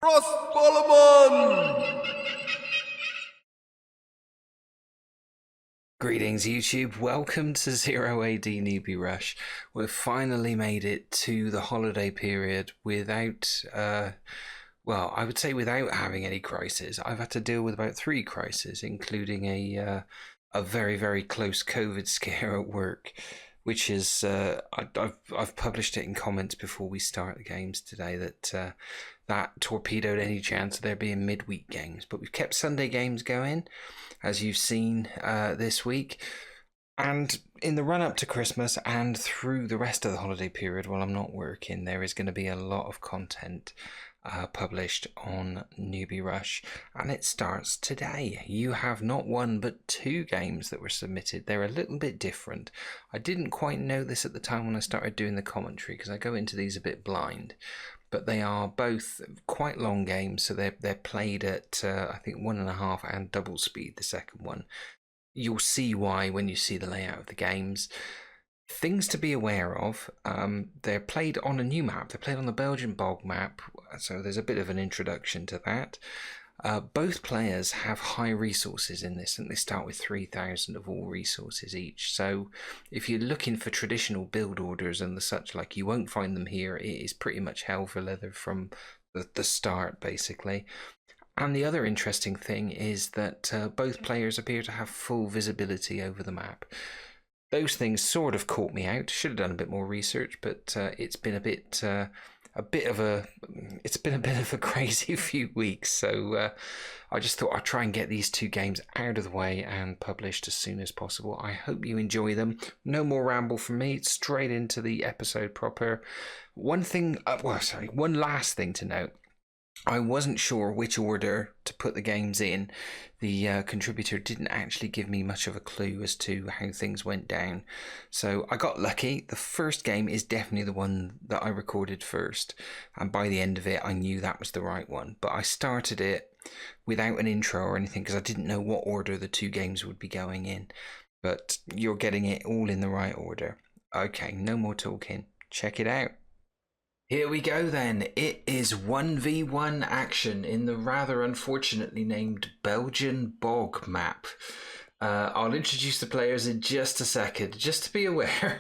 Ross Solomon! Greetings YouTube, welcome to 0AD Newbie Rush. We've finally made it to the holiday period without, well, I would say without having any crises. I've had to deal with about 3 crises, including a very, very close COVID scare at work, which is, I've published it in comments before we start the games today that torpedoed any chance of there being midweek games. But we've kept Sunday games going, as you've seen this week. And in the run up to Christmas and through the rest of the holiday period, while I'm not working, there is going to be a lot of content published on Newbie Rush, and it starts today. You have not one but 2 games that were submitted. They're a little bit different. I didn't quite know this at the time when I started doing the commentary, because I go into these a bit blind, but they are both quite long games, so they're played at I think 1.5 and double speed, the second one. You'll see why when you see the layout of the games. Things to be aware of, they're played on a new map. They're played on the Belgian bog map, so there's a bit of an introduction to that. Both players have high resources in this, and they start with 3,000 of all resources each. So if you're looking for traditional build orders and the such like, you won't find them here. It is pretty much hell for leather from the start, basically. And the other interesting thing is that both players appear to have full visibility over the map. Those things sort of caught me out. Should have done a bit more research, but it's been a bit of a crazy few weeks. So I just thought I'd try and get these 2 games out of the way and published as soon as possible. I hope you enjoy them. No more ramble from me. Straight into the episode proper. One last thing to note. I wasn't sure which order to put the games in. The contributor didn't actually give me much of a clue as to how things went down. So I got lucky. The first game is definitely the one that I recorded first. And by the end of it, I knew that was the right one. But I started it without an intro or anything because I didn't know what order the 2 games would be going in. But you're getting it all in the right order. Okay, no more talking. Check it out. Here we go then. It is 1v1 action in the rather unfortunately named Belgian bog map. I'll introduce the players in just a second. Just to be aware,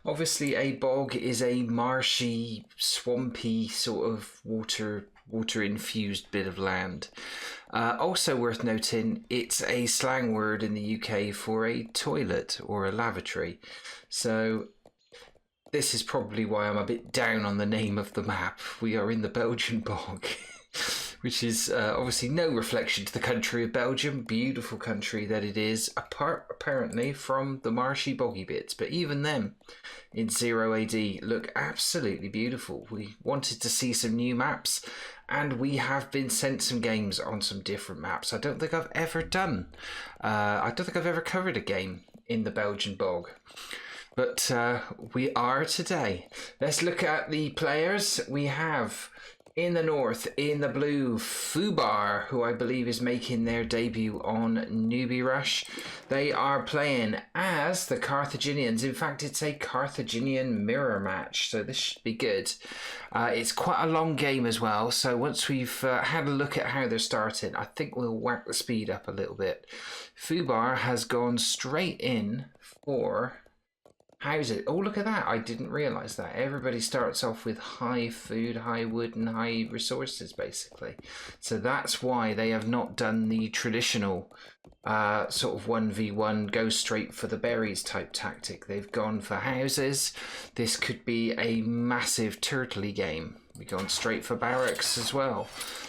obviously a bog is a marshy, swampy sort of water infused bit of land. Also worth noting, it's a slang word in the UK for a toilet or a lavatory. So this is probably why I'm a bit down on the name of the map. We are in the Belgian bog, which is obviously no reflection to the country of Belgium, beautiful country that it is, apart apparently from the marshy boggy bits. But even them in 0AD look absolutely beautiful. We wanted to see some new maps, and we have been sent some games on some different maps. I don't think I've ever covered a game in the Belgian bog. But we are today. Let's look at the players. We have in the north, in the blue, Fubar, who I believe is making their debut on Newbie Rush. They are playing as the Carthaginians. In fact, it's a Carthaginian mirror match, so this should be good. It's quite a long game as well, so once we've had a look at how they're starting, I think we'll whack the speed up a little bit. Fubar has gone straight in for... How's it? Oh, look at that. I didn't realise that. Everybody starts off with high food, high wood and high resources, basically. So that's why they have not done the traditional sort of 1v1, go straight for the berries type tactic. They've gone for houses. This could be a massive turtley game. We've gone straight for barracks as well.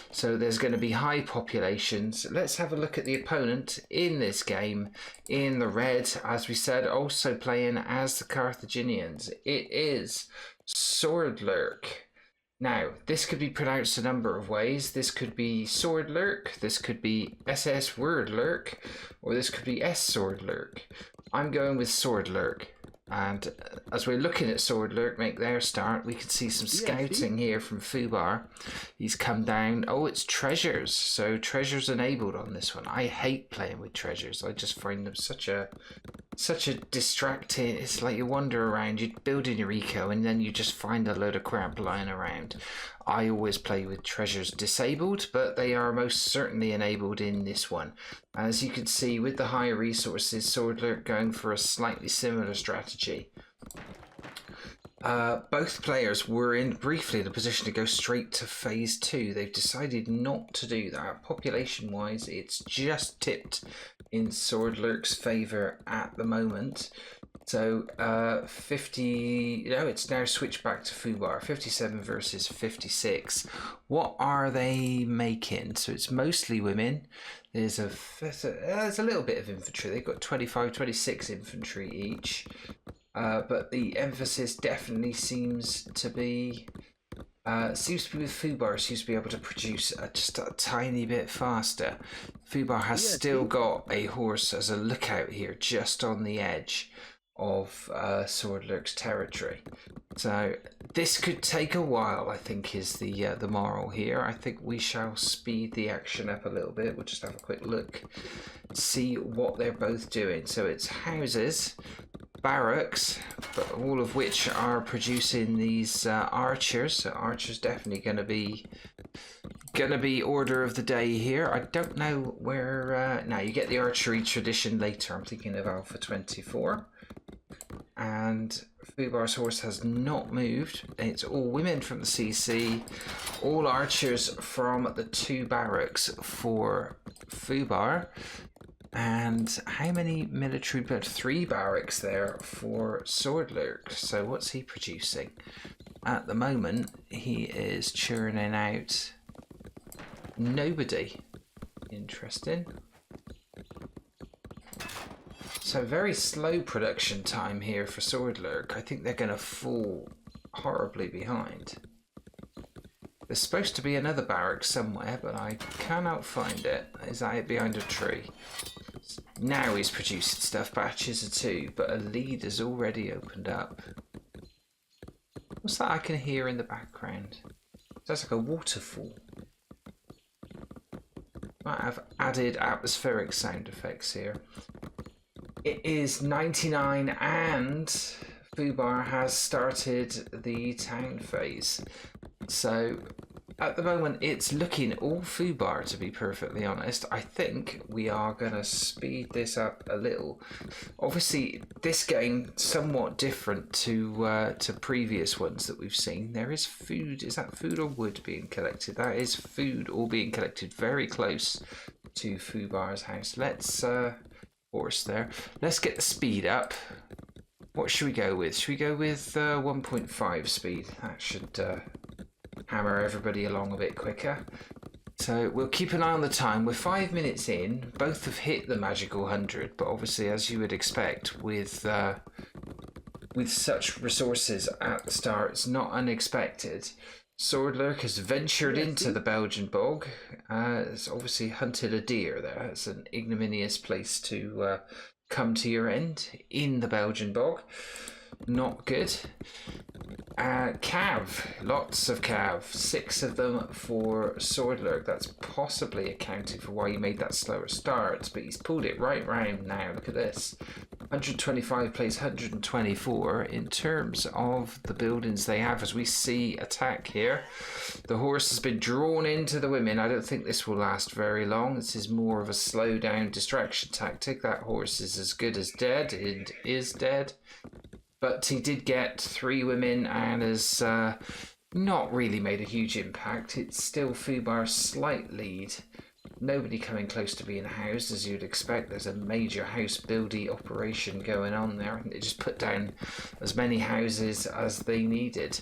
So there's going to be high populations. Let's have a look at the opponent in this game. In the red, as we said, also playing as the Carthaginians. It is Swordlurk. Now, this could be pronounced a number of ways. This could be Swordlurk, this could be SS Wordlurk, or this could be S Swordlurk. I'm going with Swordlurk. And as we're looking at Swordlurk make their start, we can see some scouting here from Fubar. He's come down. Oh, it's treasures. So treasures enabled on this one. I hate playing with treasures. I just find them such a such a distracting. It's like you wander around, you build in your eco, and then you just find a load of crap lying around. I always play with treasures disabled, but they are most certainly enabled in this one. As you can see, with the higher resources, Swordler going for a slightly similar strategy. Both players were briefly in a position to go straight to phase 2. They've decided not to do that. Population wise, it's just tipped in Swordler's favour at the moment. So 50, it's now switched back to Fubar. 57 versus 56. What are they making? So it's mostly women. There's a little bit of infantry. They've got 25, 26 infantry each. But the emphasis definitely seems to be with Fubar. Seems to be able to produce just a tiny bit faster. Fubar has still got a horse as a lookout here, just on the edge of Swordler's territory. So this could take a while, I think, is the moral here. I think we shall speed the action up a little bit. We'll just have a quick look, see what they're both doing. So it's houses, barracks, but all of which are producing these archers. So archers definitely going to be order of the day here. I don't know where. Now you get the archery tradition later. I'm thinking of Alpha 24. And Fubar's horse has not moved. It's all women from the CC, all archers from the 2 barracks for Fubar. And how many military, but 3 barracks there for Swordler. So what's he producing? At the moment, he is churning out nobody. Interesting. So very slow production time here for Swordler. I think they're going to fall horribly behind. There's supposed to be another barrack somewhere, but I cannot find it. Is that it behind a tree? Now he's producing stuff, batches of 2, but a lead has already opened up. What's that I can hear in the background? Sounds like a waterfall. Might have added atmospheric sound effects here. It is 99 and Fubar has started the town phase. So at the moment it's looking all Fubar, to be perfectly honest. I think we are going to speed this up a little. Obviously this game somewhat different to previous ones that we've seen. There is food. Is that food or wood being collected? That is food all being collected very close to Fubar's house. Let's horse there. Let's get the speed up. What should we go with? Should we go with 1.5 speed? That should hammer everybody along a bit quicker. So we'll keep an eye on the time. We're 5 minutes in. Both have hit the magical 100, but obviously, as you would expect, with such resources at the start, it's not unexpected. Swordler has ventured into the Belgian bog. It's obviously hunted a deer there. It's an ignominious place to come to your end in the Belgian bog. Not good. Cav, lots of cav, 6 of them for Swordler. That's possibly accounting for why he made that slower start, but he's pulled it right round now. Look at this. 125 plays 124 in terms of the buildings they have. As we see attack here, the horse has been drawn into the women. I don't think this will last very long. This is more of a slow down distraction tactic. That horse is as good as dead. It is dead. But he did get 3 women and has not really made a huge impact. It's still Fubar's slight lead. Nobody coming close to being housed, as you'd expect. There's a major house building operation going on there. I think they just put down as many houses as they needed.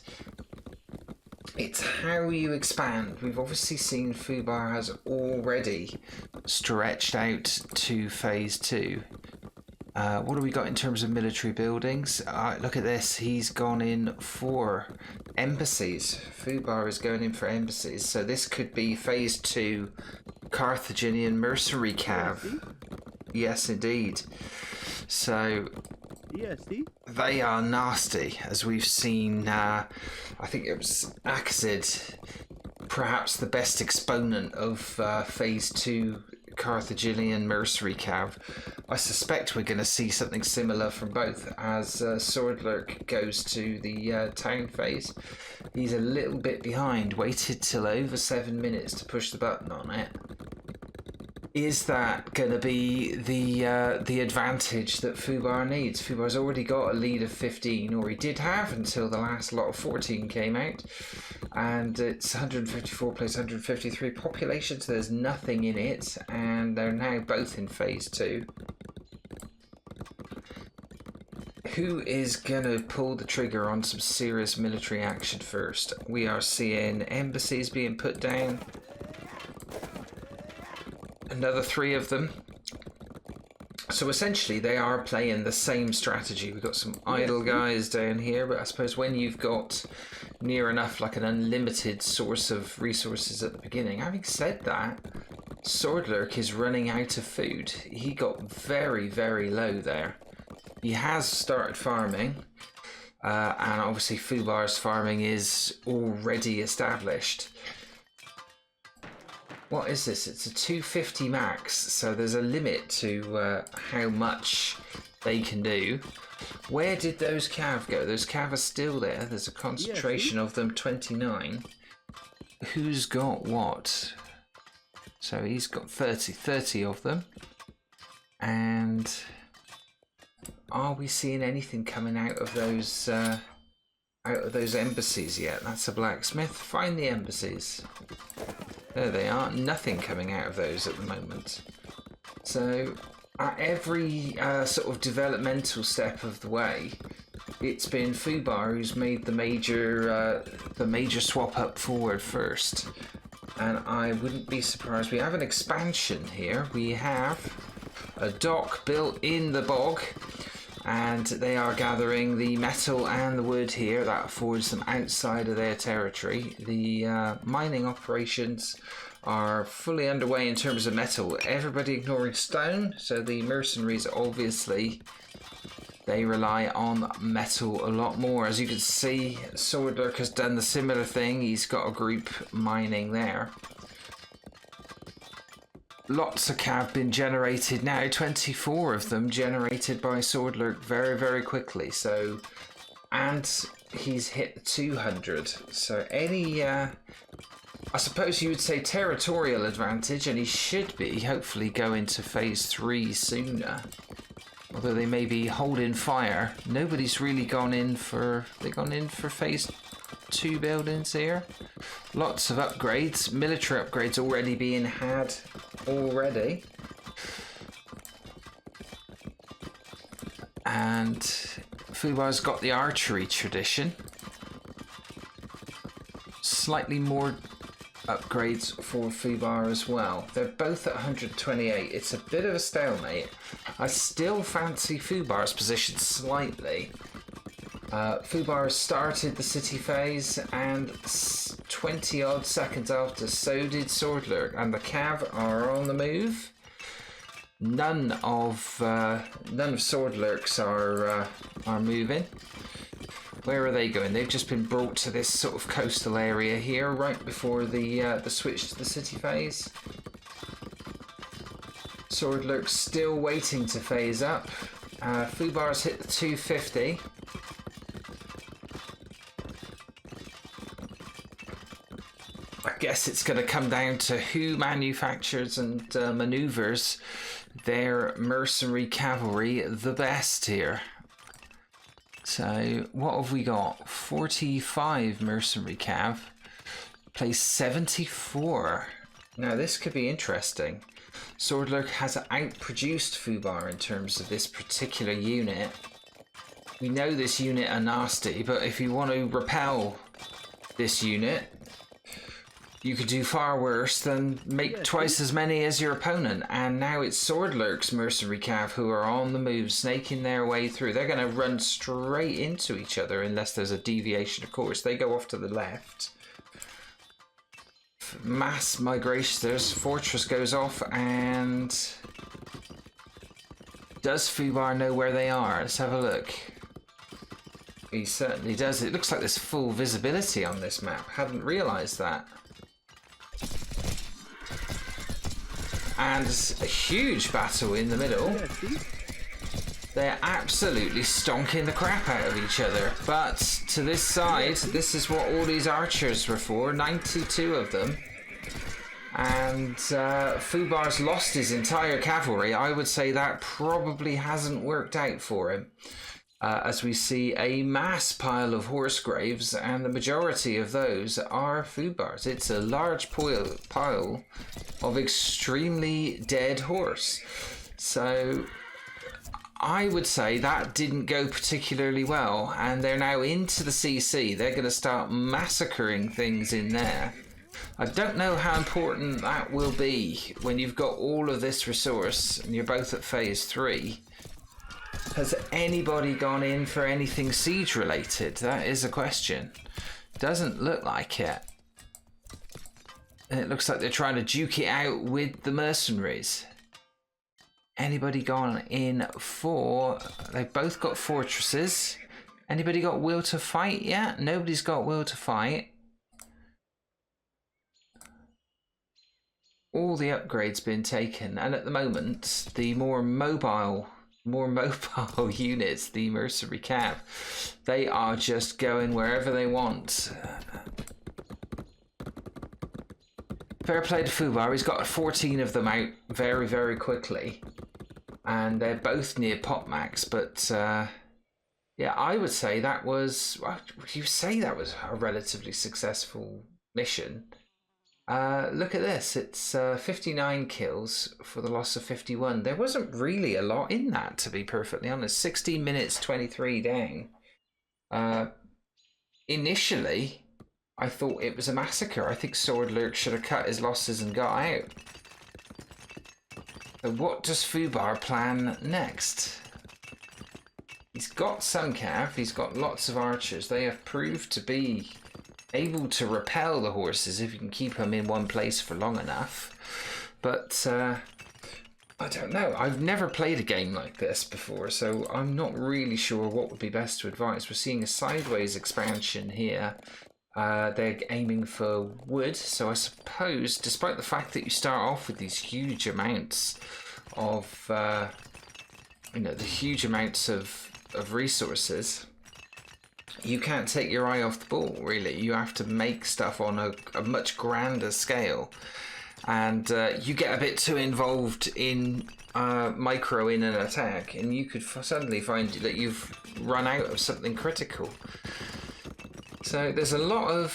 It's how you expand. We've obviously seen Fubar has already stretched out to phase 2. What do we got in terms of military buildings? Look at this. He's gone in for embassies. Fubar is going in for embassies. So this could be phase 2 Carthaginian mercenary cav. Yes, indeed. So they are nasty, as we've seen. I think it was Axid, perhaps the best exponent of phase 2 Carthaginian mercenary cav. I suspect we're going to see something similar from both as Swordlurk goes to the town phase. He's a little bit behind, waited till over 7 minutes to push the button on it. Is that going to be the advantage that Fubar needs? Fubar's already got a lead of 15, or he did have until the last lot of 14 came out. And it's 154 plays 153 population, so there's nothing in it. And they're now both in phase 2. Who is going to pull the trigger on some serious military action first? We are seeing embassies being put down. Another 3 of them. So essentially they are playing the same strategy. We've got some idle guys down here, but I suppose when you've got near enough like an unlimited source of resources at the beginning. Having said that, Swordlurk is running out of food. He got very, very low there. He has started farming, and obviously Fubar's farming is already established. What is this? It's a 250 max, so there's a limit to how much they can do. Where did those cav go? Those cav are still there. There's a concentration of them, 29. Who's got what? So he's got 30 of them. And are we seeing anything coming out of those embassies yet? That's a blacksmith. Find the embassies. There they are. Nothing coming out of those at the moment. So at every sort of developmental step of the way, it's been Fubar who's made the major swap up forward first. And I wouldn't be surprised. We have an expansion here. We have a dock built in the bog, and they are gathering the metal and the wood here. That affords them outside of their territory. The mining operations are fully underway in terms of metal. Everybody ignoring stone, so the mercenaries obviously they rely on metal a lot more. As you can see, Swordlurk has done the similar thing. He's got a group mining there. Lots of cav been generated now, 24 of them generated by Swordlurk very, very quickly. So, and he's hit 200. So any, I suppose you would say territorial advantage, and he should be hopefully going to phase 3 sooner. Although they may be holding fire. Nobody's really gone in for, phase 2 buildings here. Lots of upgrades, military upgrades already being had already. And Fubar's got the archery tradition. Slightly more upgrades for Fubar as well. They're both at 128. It's a bit of a stalemate. I still fancy Fubar's position slightly. Fubar started the city phase, and 20 odd seconds after, so did Swordlurk, and the cav are on the move. None of Swordlurks are moving. Where are they going? They've just been brought to this sort of coastal area here, right before the switch to the city phase. Swordlurk's still waiting to phase up. Fubar's hit the 250. I guess it's going to come down to who manufactures and maneuvers their mercenary cavalry the best here. So what have we got? 45 mercenary cav, place 74. Now this could be interesting. Swordlurk has outproduced Fubar in terms of this particular unit. We know this unit are nasty, but if you want to repel this unit, you could do far worse than make twice as many as your opponent. And now it's Swordlurk's mercenary cav who are on the move, snaking their way through. They're going to run straight into each other unless there's a deviation of course. They go off to the left. Mass migration. There's Fortress goes off, and does Fubar know where they are? Let's have a look. He certainly does. It looks like there's full visibility on this map. Hadn't realised that. And a huge battle in the middle. They're absolutely stonking the crap out of each other. But to this side, this is what all these archers were for. 92 of them. And Fubar's lost his entire cavalry. I would say that probably hasn't worked out for him. As we see a mass pile of horse graves, and the majority of those are Fubar's. It's a large pile of extremely dead horse. So I would say that didn't go particularly well, and they're now into the CC. They're going to start massacring things in there. I don't know how important that will be when you've got all of this resource and you're both at phase 3. Has anybody gone in for anything siege related? That is a question. Doesn't look like it. And it looks like they're trying to duke it out with the mercenaries. Anybody gone in for... They've both got fortresses. Anybody got will to fight yet? Nobody's got will to fight. All the upgrades been taken, and at the moment the more mobile units, the mercenary cav, they are just going wherever they want. Fair play to Fubar, he's got 14 of them out very, very quickly, and they're both near pot max. But yeah, I would say that was, well, you say that was a relatively successful mission. Look at this, it's 59 kills for the loss of 51. There wasn't really a lot in that, to be perfectly honest. 16 minutes 23 down. Initially I thought it was a massacre. I think Sword Lurk should have cut his losses and got out. So what does Fubar plan next? He's got some cav, he's got lots of archers. They have proved to be able to repel the horses if you can keep them in one place for long enough. But I don't know. I've never played a game like this before, so I'm not really sure what would be best to advise. We're seeing a sideways expansion here. They're aiming for wood, so I suppose, despite the fact that you start off with these huge amounts of, you know, the huge amounts of resources, you can't take your eye off the ball, really. You have to make stuff on a much grander scale. And you get a bit too involved in micro in an attack, and you could suddenly find that you've run out of something critical. So there's a lot of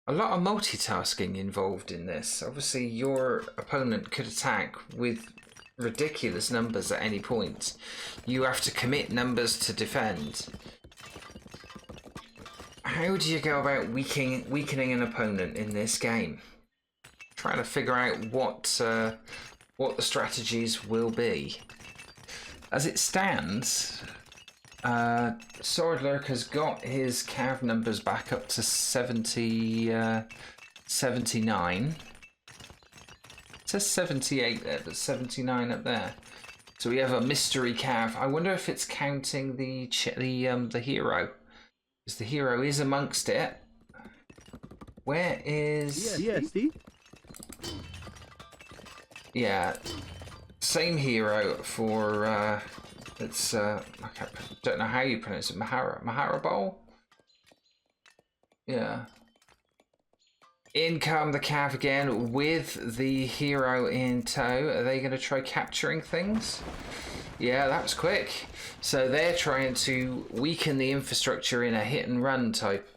multitasking involved in this. Obviously, your opponent could attack with ridiculous numbers at any point. You have to commit numbers to defend. How do you go about weakening an opponent in this game? Trying to figure out what the strategies will be. As it stands, Sword Lurk has got his cav numbers back up to 79. It says 78 there, but 79 up there. So we have a mystery cav. I wonder if it's counting the hero, because the hero is amongst it. Where is? Yeah, see? Yeah, same hero for it's I don't know how you pronounce it. Maharabal. Yeah. In come the cav again with the hero in tow. Are they going to try capturing things? Yeah, that was quick. So they're trying to weaken the infrastructure in a hit and run type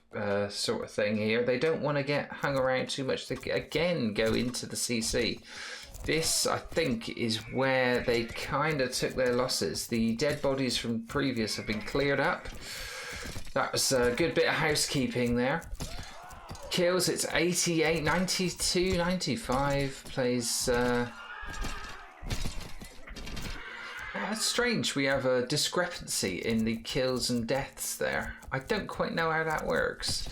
sort of thing here. They don't want to get hung around too much. They again go into the CC. This, I think, is where they kind of took their losses. The dead bodies from previous have been cleared up. That was a good bit of housekeeping there. Kills, it's 88, 92, 95. Plays... That's strange. We have a discrepancy in the kills and deaths there. I don't quite know how that works.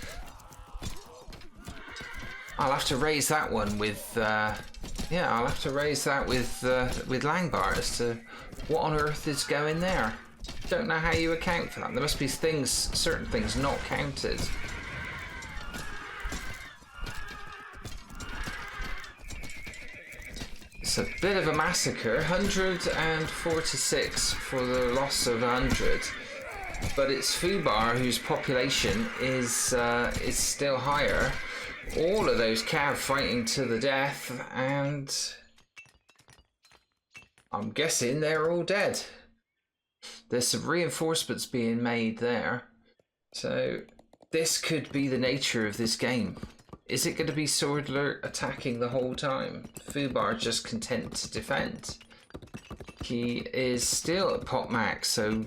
I'll have to raise that one with... yeah, I'll have to raise that with Langbar as to what on earth is going there. Don't know how you account for that. There must be certain things not counted. It's a bit of a massacre. 146 for the loss of 100. But it's Fubar whose population is still higher. All of those cav fighting to the death, and I'm guessing they're all dead. There's some reinforcements being made there. So this could be the nature of this game. Is it going to be Swordler attacking the whole time? Fubar just content to defend. He is still at pot max, so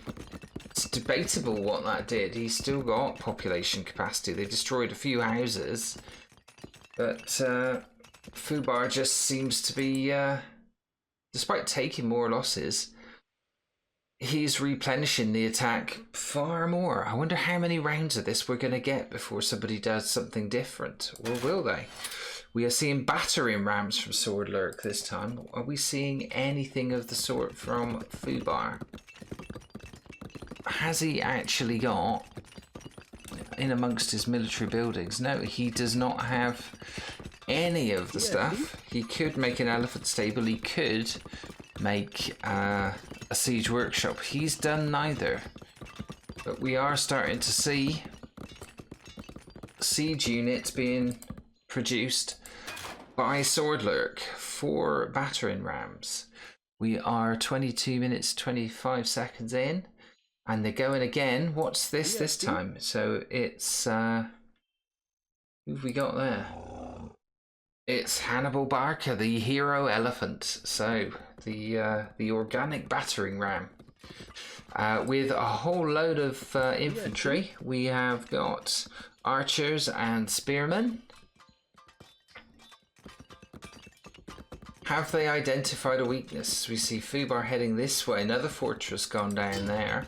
it's debatable what that did. He's still got population capacity. They destroyed a few houses, but Fubar just seems to be, despite taking more losses, he's replenishing the attack far more. I wonder how many rounds of this we're going to get before somebody does something different, or will they? We are seeing battering rams from Swordlurk this time. Are we seeing anything of the sort from Fubar? Has he actually got in amongst his military buildings? No, he does not have any of the stuff. He could make an elephant stable. He could make a siege workshop. He's done neither. But we are starting to see siege units being produced by Swordlurk for battering rams. We are 22 minutes 25 seconds in, and they're going again. What's this this time? So it's who've we got there? It's Hannibal Barker, the hero elephant. So the organic battering ram with a whole load of infantry. We have got archers and spearmen. Have they identified a weakness? We see Fubar heading this way. Another fortress gone down there.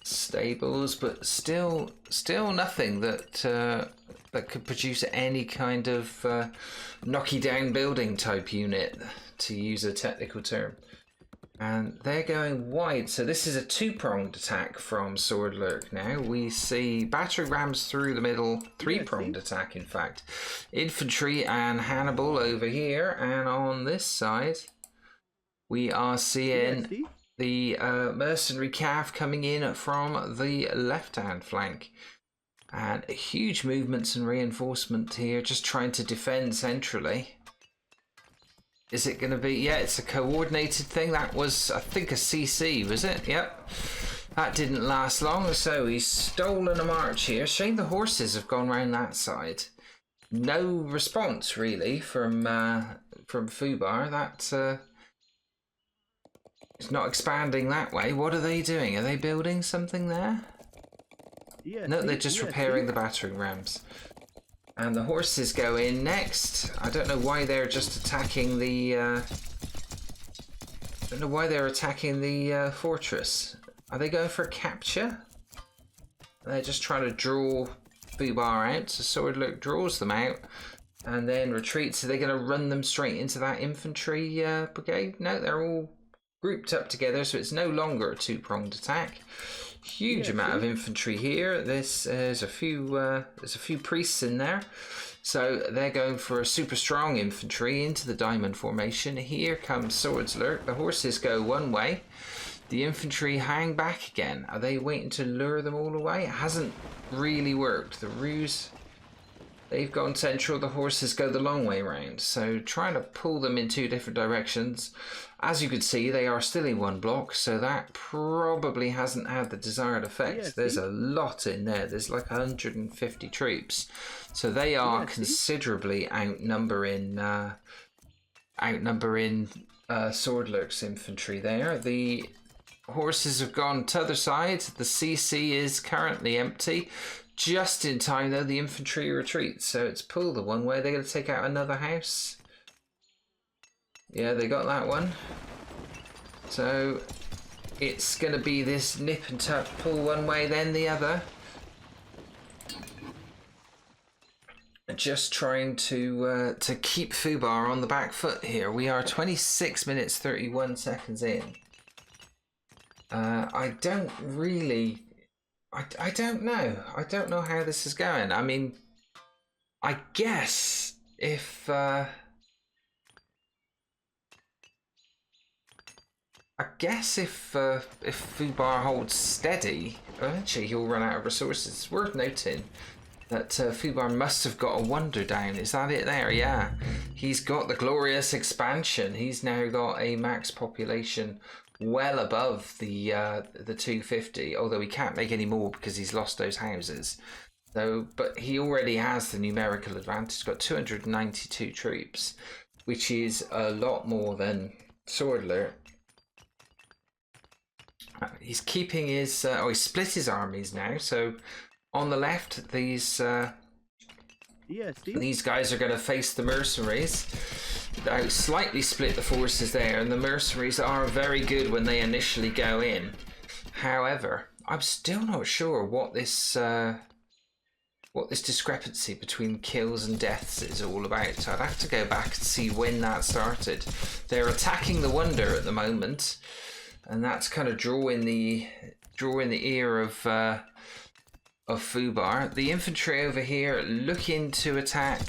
Stables, but still nothing that that could produce any kind of knocky down building type unit, to use a technical term. And they're going wide, so this is a two-pronged attack from Swordlurk now. We see battering rams through the middle, three-pronged attack in fact. Infantry and Hannibal over here, and on this side we are seeing the mercenary cav coming in from the left-hand flank. And huge movements and reinforcement here, just trying to defend centrally. Is it going to be... Yeah, it's a coordinated thing. That was, I think, a CC, was it? Yep. That didn't last long, so he's stolen a march here. Shame the horses have gone round that side. No response, really, from Fubar. That it's not expanding that way. What are they doing? Are they building something there? No, they're just repairing the battering rams. And the horses go in next. I don't know why they're just attacking the... don't know why they're attacking the fortress. Are they going for a capture? They're just trying to draw Fubar out. So Swordlurk draws them out and then retreats. So they're going to run them straight into that infantry brigade? No, they're all grouped up together, so it's no longer a two-pronged attack. Huge amount of infantry here. There's a few priests in there, so they're going for a super strong infantry into the diamond formation. Here comes Swordlurk. The horses go one way, the infantry hang back again. Are they waiting to lure them all away? It hasn't really worked. The ruse, they've gone central, the horses go the long way round, so trying to pull them in two different directions. As you can see, they are still in one block, so that probably hasn't had the desired effect. There's a lot in there. There's like 150 troops. So they are considerably outnumbering Swordlurk's infantry there. The horses have gone to the other side. The CC is currently empty. Just in time, though, the infantry retreats. So it's pull the one way. They're going to take out another house. Yeah, they got that one. So it's going to be this nip and tuck, pull one way, then the other. Just trying to keep Fubar on the back foot here. We are 26 minutes 31 seconds in. I don't really... I don't know. I don't know how this is going. I mean, I guess if I guess if Fubar holds steady, eventually he'll run out of resources. It's worth noting that Fubar must have got a wonder down. Is that it there? Yeah. He's got the glorious expansion. He's now got a max population well above the 250, although he can't make any more because he's lost those houses. So, but he already has the numerical advantage. He's got 292 troops, which is a lot more than Swordler. He's keeping his he split his armies now, so on the left these guys are going to face the mercenaries. Now slightly split the forces there, and the mercenaries are very good when they initially go in. However, I'm still not sure what this discrepancy between kills and deaths is all about. So I'd have to go back and see when that started. They're attacking the Wonder at the moment, and that's kind of drawing the ear of Fubar. The infantry over here looking to attack.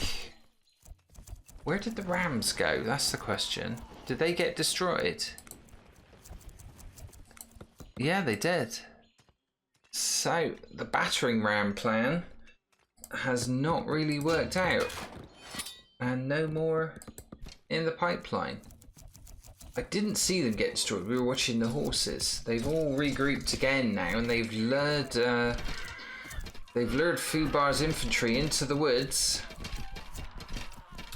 Where did the rams go? That's the question. Did they get destroyed? Yeah, they did. So the battering ram plan has not really worked out, and no more in the pipeline. I didn't see them get destroyed. We were watching the horses. They've all regrouped again now, and they've lured Fubar's infantry into the woods,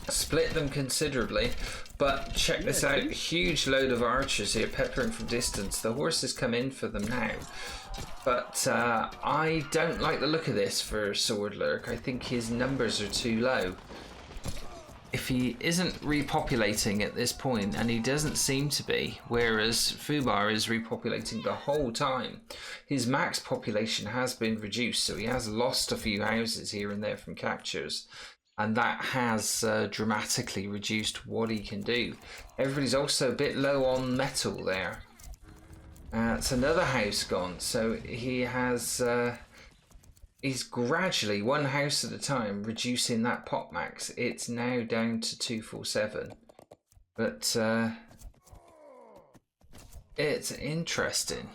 split them considerably. But check this out, huge load of archers here peppering from distance. The horses come in for them now. But I don't like the look of this for Swordlurk. I think his numbers are too low. If he isn't repopulating at this point, and he doesn't seem to be, whereas Fubar is repopulating the whole time, his max population has been reduced, so he has lost a few houses here and there from captures, and that has dramatically reduced what he can do. Everybody's also a bit low on metal there. It's another house gone, so he has he's gradually, one house at a time, reducing that pop max. It's now down to 247, but it's interesting.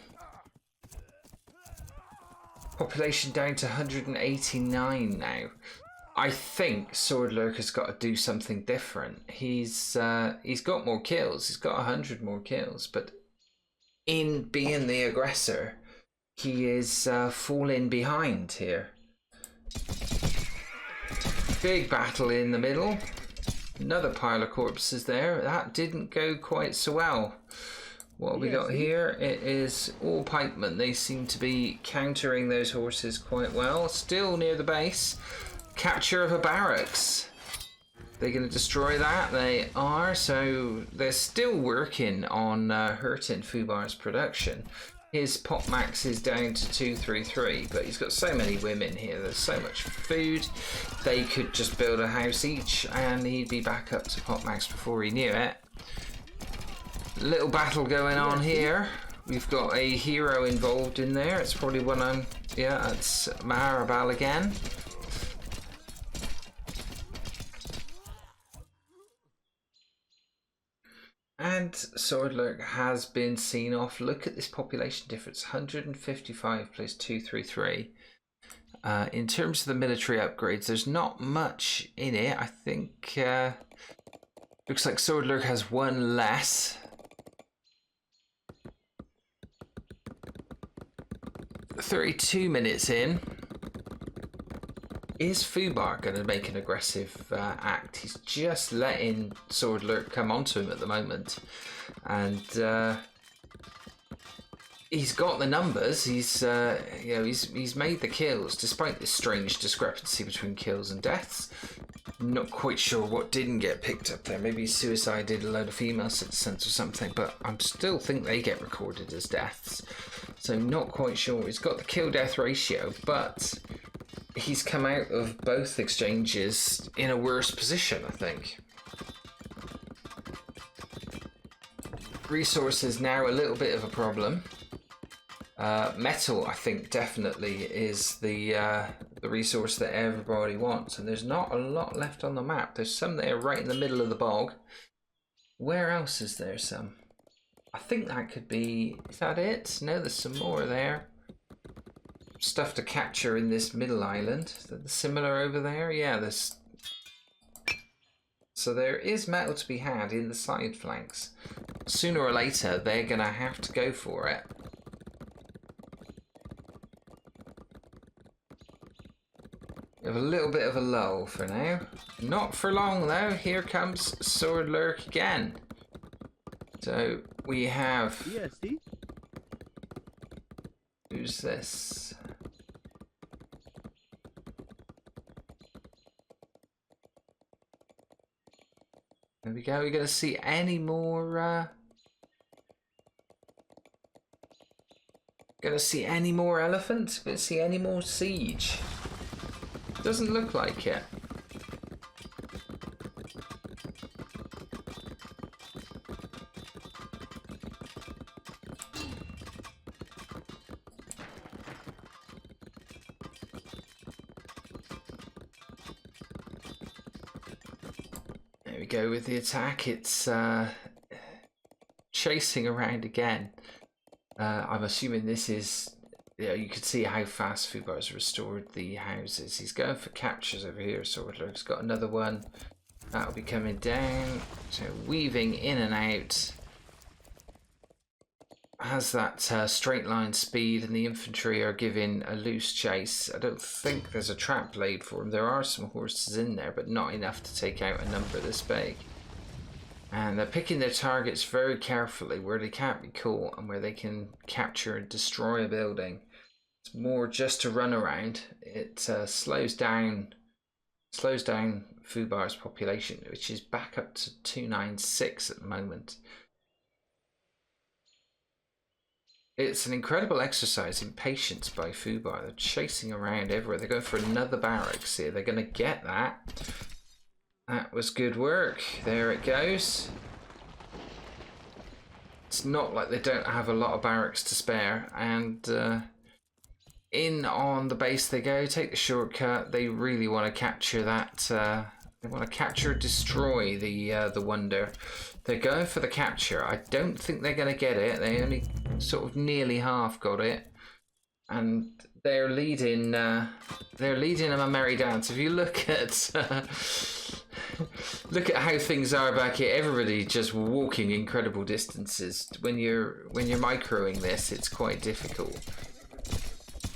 Population down to 189 now. I think Swordlurk has got to do something different. He's got more kills. He's got 100 more kills, but in being the aggressor, he is falling behind here. Big battle in the middle. Another pile of corpses there. That didn't go quite so well. What have we got here? It is all pikemen. They seem to be countering those horses quite well. Still near the base. Capture of a barracks. They're going to destroy that. They are. So they're still working on hurting Fubar's production. His pop max is down to 233, but he's got so many women here. There's so much food. They could just build a house each, and he'd be back up to pop max before he knew it. Little battle going on here. We've got a hero involved in there. It's probably one on. Yeah, it's Maharabal again. And Swordlurk has been seen off. Look at this population difference, 155 plus 233. In terms of the military upgrades, there's not much in it. I think looks like Swordlurk has one less. 32 minutes in. Is Fubar going to make an aggressive act? He's just letting Swordlurk come onto him at the moment, and he's got the numbers. He's he's made the kills despite this strange discrepancy between kills and deaths. Not quite sure what didn't get picked up there. Maybe suicide did a load of female citizens or something, but I still think they get recorded as deaths. So not quite sure. He's got the kill-death ratio, but he's come out of both exchanges in a worse position, I think. Resources now a little bit of a problem. Metal, I think, definitely is the resource that everybody wants, and there's not a lot left on the map. There's some there right in the middle of the bog. Where else is there some? I think that could be... Is that it? No, there's some more there. Stuff to capture in this middle island. Is that similar over there? Yeah, there's... So there is metal to be had in the side flanks. Sooner or later, they're going to have to go for it. We have a little bit of a lull for now. Not for long, though. Here comes Sword Lurk again. So we have... ESD? Who's this? There we go. We're going to see any more... Gonna see any more elephants? Gonna see any more siege? Doesn't look like it. There we go with the attack. It's chasing around again. I'm assuming this is, you can see how fast Fubar's restored the houses. He's going for captures over here. Swordler's got another one. That'll be coming down. So weaving in and out. Has that straight line speed, and the infantry are giving a loose chase. I don't think there's a trap laid for him. There are some horses in there, but not enough to take out a number this big. And they're picking their targets very carefully, where they can't be caught and where they can capture and destroy a building. It's more just to run around. It slows down Fubar's population, which is back up to 296 at the moment. It's an incredible exercise in patience by Fubar. They're chasing around everywhere. They're going for another barracks here. They're going to get that. That was good work. There it goes. It's not like they don't have a lot of barracks to spare. And in on the base they go. Take the shortcut. They really want to capture that. They want to capture, destroy the Wonder. They're going for the capture. I don't think they're going to get it. They only sort of nearly half got it. And they're leading them a merry dance. If you look at look at how things are back here, everybody just walking incredible distances. When you're microing this, it's quite difficult.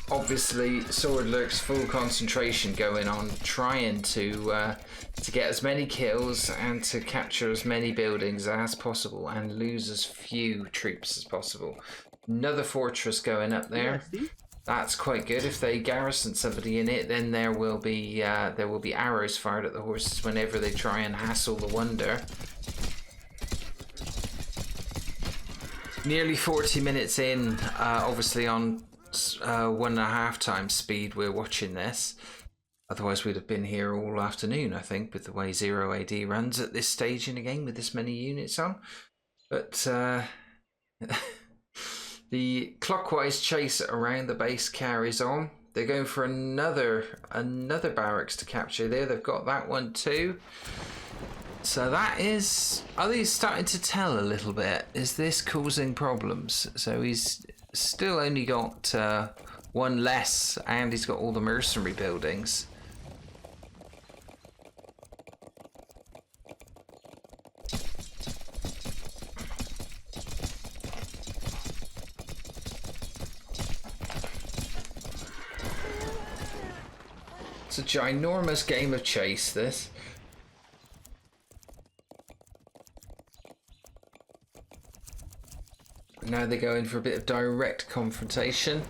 Obviously, Sword Lurk's full concentration going on, trying to get as many kills and to capture as many buildings as possible and lose as few troops as possible. Another fortress going up there. That's quite good. If they garrison somebody in it, then there will be arrows fired at the horses whenever they try and hassle the Wonder. Nearly 40 minutes in, obviously on 1.5 times speed we're watching this. Otherwise we'd have been here all afternoon, I think, with the way 0AD runs at this stage in a game with this many units on. But the clockwise chase around the base carries on. They're going for another barracks to capture there. They've got that one too. So that is... Are these starting to tell a little bit? Is this causing problems? So he's still only got one less, and he's got all the mercenary buildings. It's a ginormous game of chase, this. Now they go in for a bit of direct confrontation.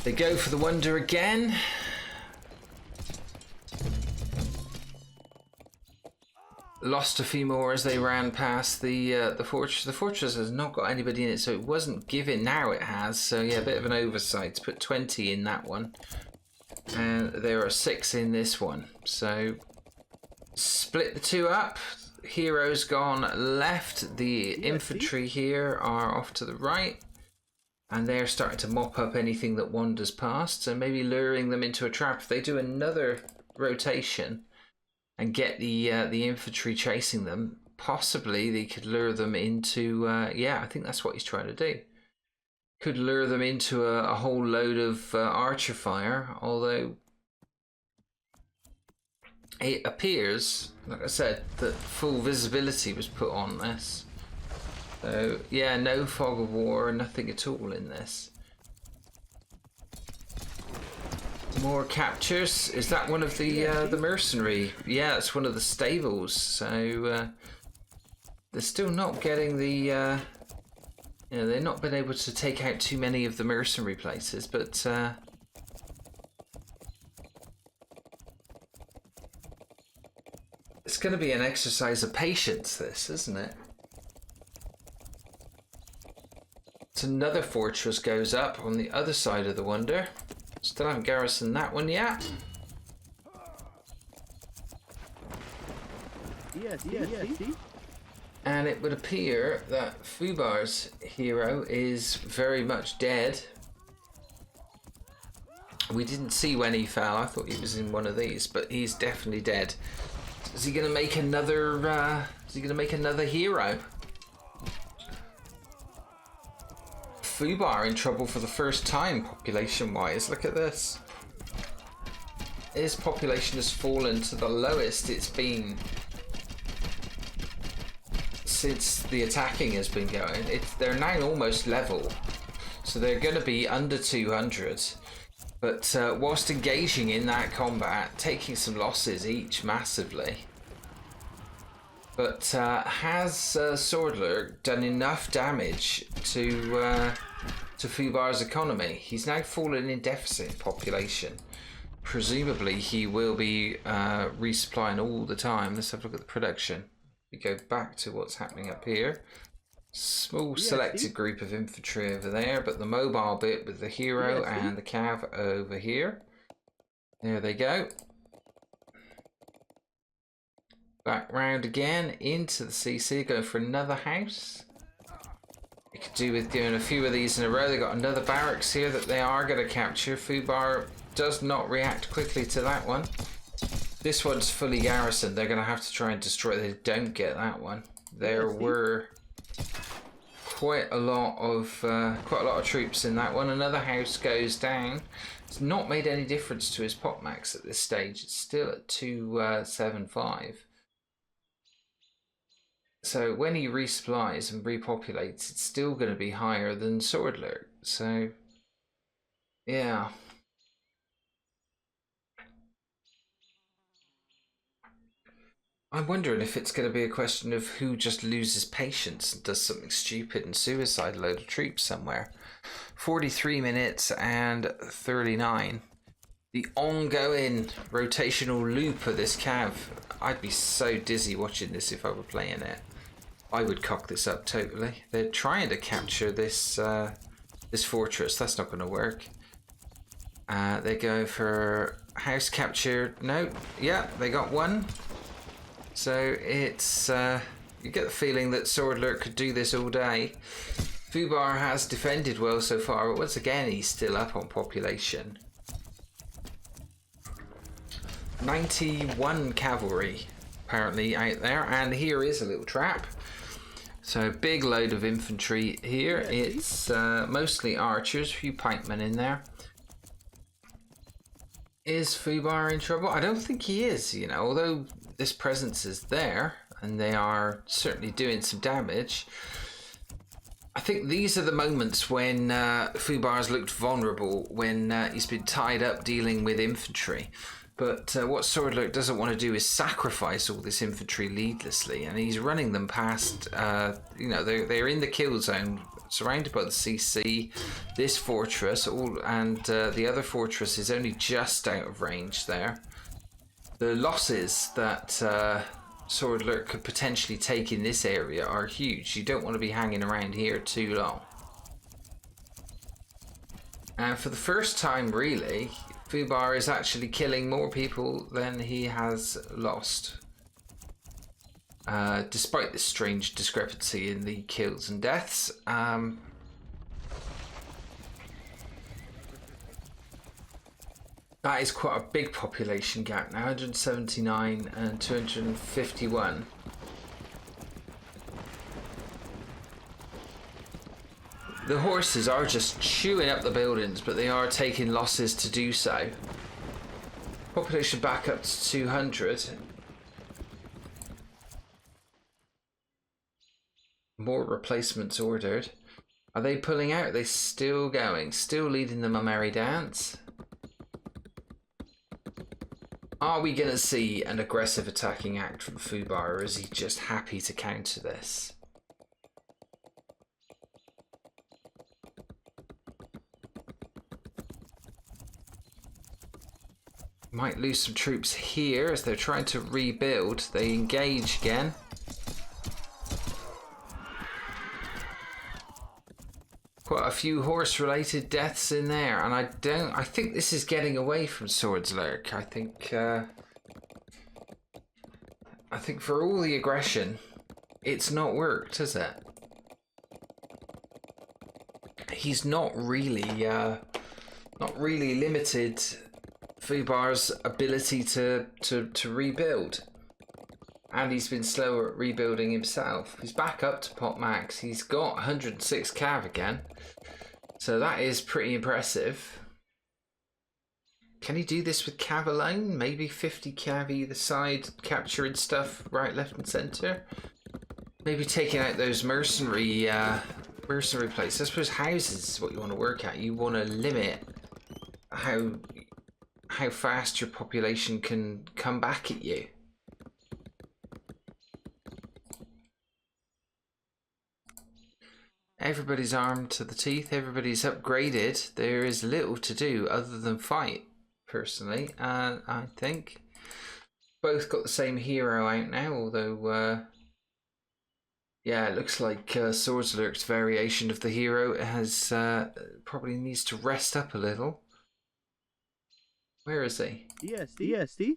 They go for the Wonder again. Lost a few more as they ran past the fortress. The fortress has not got anybody in it, so it wasn't given. Now it has. So yeah, a bit of an oversight to put 20 in that one. And there are 6 in this one. So split the two up. Heroes gone left. The infantry here are off to the right. And they're starting to mop up anything that wanders past. So maybe luring them into a trap. If they do another rotation and get the infantry chasing them, possibly they could lure them into, yeah, I think that's what he's trying to do. Could lure them into a whole load of archer fire, although it appears, like I said, that full visibility was put on this. So yeah, no fog of war, nothing at all in this. More captures. Is that one of the mercenary? Yeah, it's one of the stables. So they're still not getting the. You know, they've not been able to take out too many of the mercenary places, but. It's going to be an exercise of patience, this, isn't it? So another fortress goes up on the other side of the Wonder. Still haven't garrisoned that one yet. Yes. And it would appear that Fubar's hero is very much dead. We didn't see when he fell. I thought he was in one of these, but he's definitely dead. Is he going to make another? Is he going to make another hero? Fubar in trouble for the first time, population-wise. Look at this. His population has fallen to the lowest it's been since the attacking has been going. They're now almost level, so they're going to be under 200. But whilst engaging in that combat, taking some losses each massively. But has Swordler done enough damage to Fubar's economy? He's now fallen in deficit in population. Presumably he will be resupplying all the time. Let's have a look at the production. We go back to what's happening up here. Small selected group of infantry over there, but the mobile bit with the hero and the cav over here. There they go. Back round again into the CC, going for another house. You could do with doing a few of these in a row. They got another barracks here that they are going to capture. Fubar does not react quickly to that one. This one's fully garrisoned. They're going to have to try and destroy it. They don't get that one. There were quite a lot of troops in that one. Another house goes down. It's not made any difference to his pop max at this stage. It's still at 275. So when he resupplies and repopulates, it's still going to be higher than Swordler. So yeah. I'm wondering if it's going to be a question of who just loses patience and does something stupid and suicide a load of troops somewhere. 43 minutes and 39. The ongoing rotational loop of this cav. I'd be so dizzy watching this if I were playing it. I would cock this up totally. They're trying to capture this this fortress. That's not going to work. They go for house capture. No, yeah, they got one. So it's you get the feeling that Swordler could do this all day. Fubar has defended well so far, but once again he's still up on population. 91 cavalry apparently out there, and here is a little trap. So big load of infantry here. It's mostly archers, a few pikemen in there. Is Fubar in trouble? I don't think he is, you know, although this presence is there and they are certainly doing some damage. I think these are the moments when Fubar's looked vulnerable, when he's been tied up dealing with infantry. But what Swordler doesn't want to do is sacrifice all this infantry needlessly, and he's running them past, you know, they're in the kill zone, surrounded by the CC, this fortress, and the other fortress is only just out of range there. The losses that Swordler could potentially take in this area are huge. You don't want to be hanging around here too long. And for the first time, really, Fubar is actually killing more people than he has lost. Despite this strange discrepancy in the kills and deaths. That is quite a big population gap now, 179 and 251. The horses are just chewing up the buildings, but they are taking losses to do so. Population back up to 200. More replacements ordered. Are they pulling out? Are they still going? Still leading them a merry dance? Are we going to see an aggressive attacking act from Fubar, or is he just happy to counter this? Might lose some troops here as they're trying to rebuild. They engage again. Quite a few horse-related deaths in there, and I think this is getting away from Swords Lurk. I think for all the aggression, it's not worked, has it? He's not really limited Fubar's ability to rebuild, and he's been slower at rebuilding himself. He's back up to pot max. He's got 106 cav again, so that is pretty impressive. Can he do this with cav alone? Maybe 50 cav either side, capturing stuff right, left and centre. Maybe taking out those mercenary places. I suppose houses is what you want to work at. You want to limit how fast your population can come back at you. Everybody's armed to the teeth, everybody's upgraded. There is little to do other than fight, personally. I think both got the same hero out now, although yeah, it looks like Swords Lurk's variation of the hero has probably needs to rest up a little. Where is he? ESD.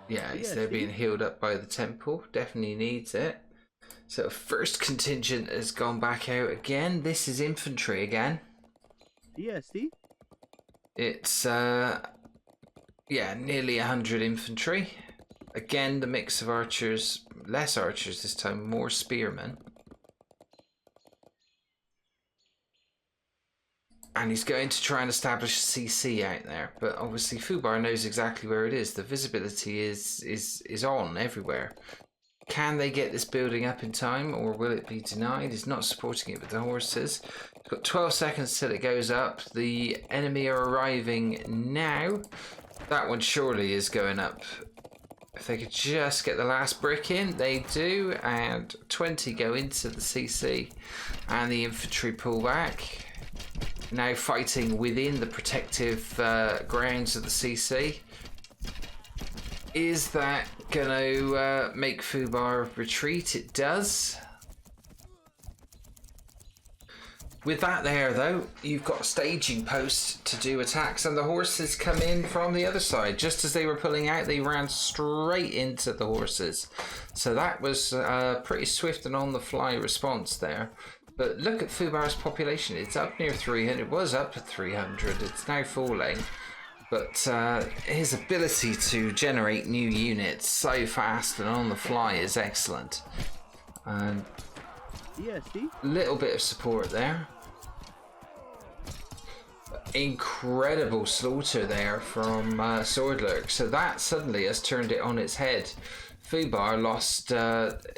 Yeah, he's there being healed up by the temple. Definitely needs it. So first contingent has gone back out again. This is infantry again. ESD. It's yeah, nearly 100 infantry. Again, the mix of archers, less archers this time, more spearmen. And he's going to try and establish a CC out there, but obviously Fubar knows exactly where it is. The visibility is on everywhere. Can they get this building up in time, or will it be denied? He's not supporting it with the horses. He's got 12 seconds till it goes up. The enemy are arriving now. That one surely is going up. If they could just get the last brick in, they do, and 20 go into the CC, and the infantry pull back. Now fighting within the protective grounds of the CC. Is that going to make Fubar retreat? It does. With that there, though, you've got a staging post to do attacks, and the horses come in from the other side. Just as they were pulling out, they ran straight into the horses. So that was a pretty swift and on-the-fly response there. But look at Fubar's population. It's up near 300. It was up at 300. It's now falling. But his ability to generate new units so fast and on the fly is excellent. And little bit of support there. Incredible slaughter there from Sword Lurk. So that suddenly has turned it on its head. Fubar lost,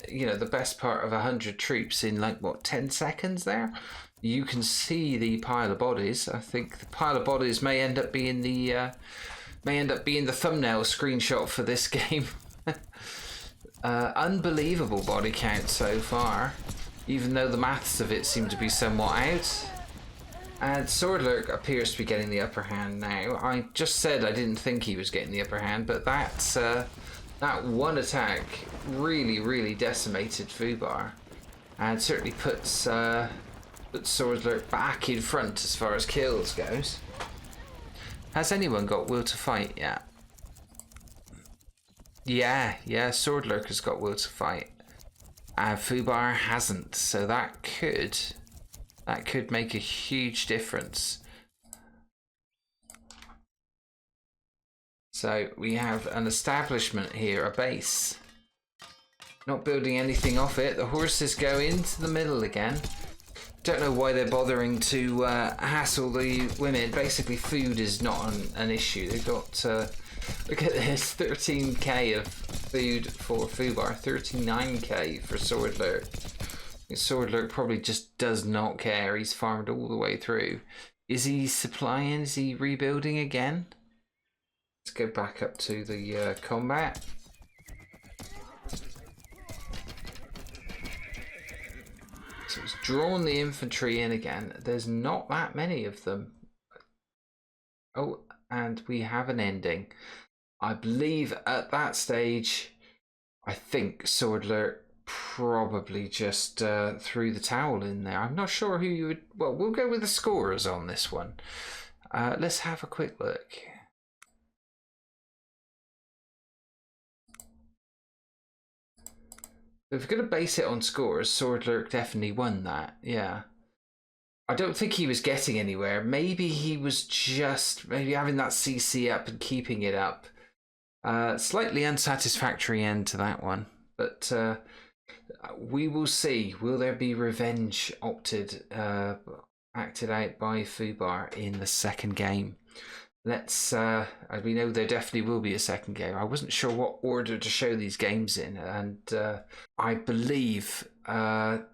you know, the best part of 100 troops in like what 10 seconds there. You can see the pile of bodies. I think the pile of bodies may end up being the thumbnail screenshot for this game. Unbelievable body count so far, even though the maths of it seem to be somewhat out. And Sword Lurk appears to be getting the upper hand now. I just said I didn't think he was getting the upper hand, but that's that one attack really decimated Fubar, and certainly puts Sword Lurk back in front as far as kills goes. Has anyone got will to fight yet? Yeah, Sword Lurk has got will to fight, and Fubar hasn't. So that could make a huge difference. So we have an establishment here, a base. Not building anything off it. The horses go into the middle again. Don't know why they're bothering to hassle the women. Basically, food is not an issue. They've got, look at this, 13k of food for Fubar, 39k for Swordlurk. Swordlurk probably just does not care. He's farmed all the way through. Is he supplying? Is he rebuilding again? Let's go back up to the combat. So it's drawn the infantry in again. There's not that many of them. Oh, and we have an ending. I believe at that stage, I think Swordlurk probably just threw the towel in there. I'm not sure who you would... Well, we'll go with the scorers on this one. Let's have a quick look. If we're going to base it on scores, Swordlurk definitely won that, yeah. I don't think he was getting anywhere. Maybe he was just maybe having that CC up and keeping it up. Slightly unsatisfactory end to that one. But we will see. Will there be revenge acted out by Fubar in the second game? Let's, as we know, there definitely will be a second game. I wasn't sure what order to show these games in, and I believe that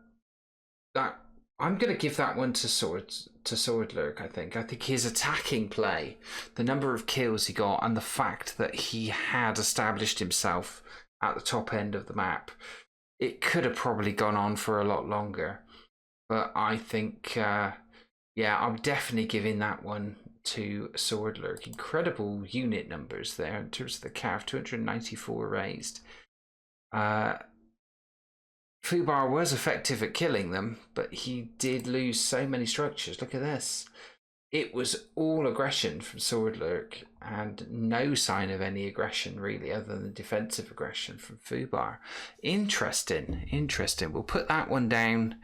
I'm going to give that one to Swordlurk. I think his attacking play, the number of kills he got, and the fact that he had established himself at the top end of the map, it could have probably gone on for a lot longer. But I think, yeah, I'm definitely giving that one to Swordlurk. Incredible unit numbers there in terms of the cav, 294 raised. Fubar was effective at killing them, but he did lose so many structures. Look at this. It was all aggression from Swordlurk and no sign of any aggression really other than defensive aggression from Fubar. Interesting. We'll put that one down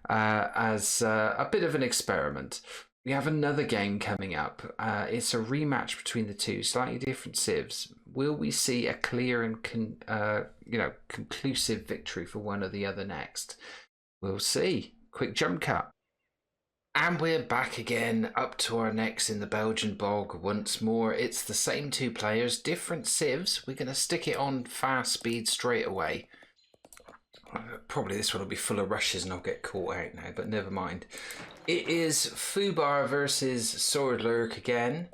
as a bit of an experiment. We have another game coming up. It's a rematch between the two, slightly different civs. Will we see a clear and conclusive victory for one or the other next? We'll see. Quick jump cut. And we're back again, up to our necks in the Belgian bog once more. It's the same two players, different civs. We're going to stick it on fast speed straight away. Probably this one will be full of rushes and I'll get caught out now, but never mind. It is Fubar versus Swordlurk again,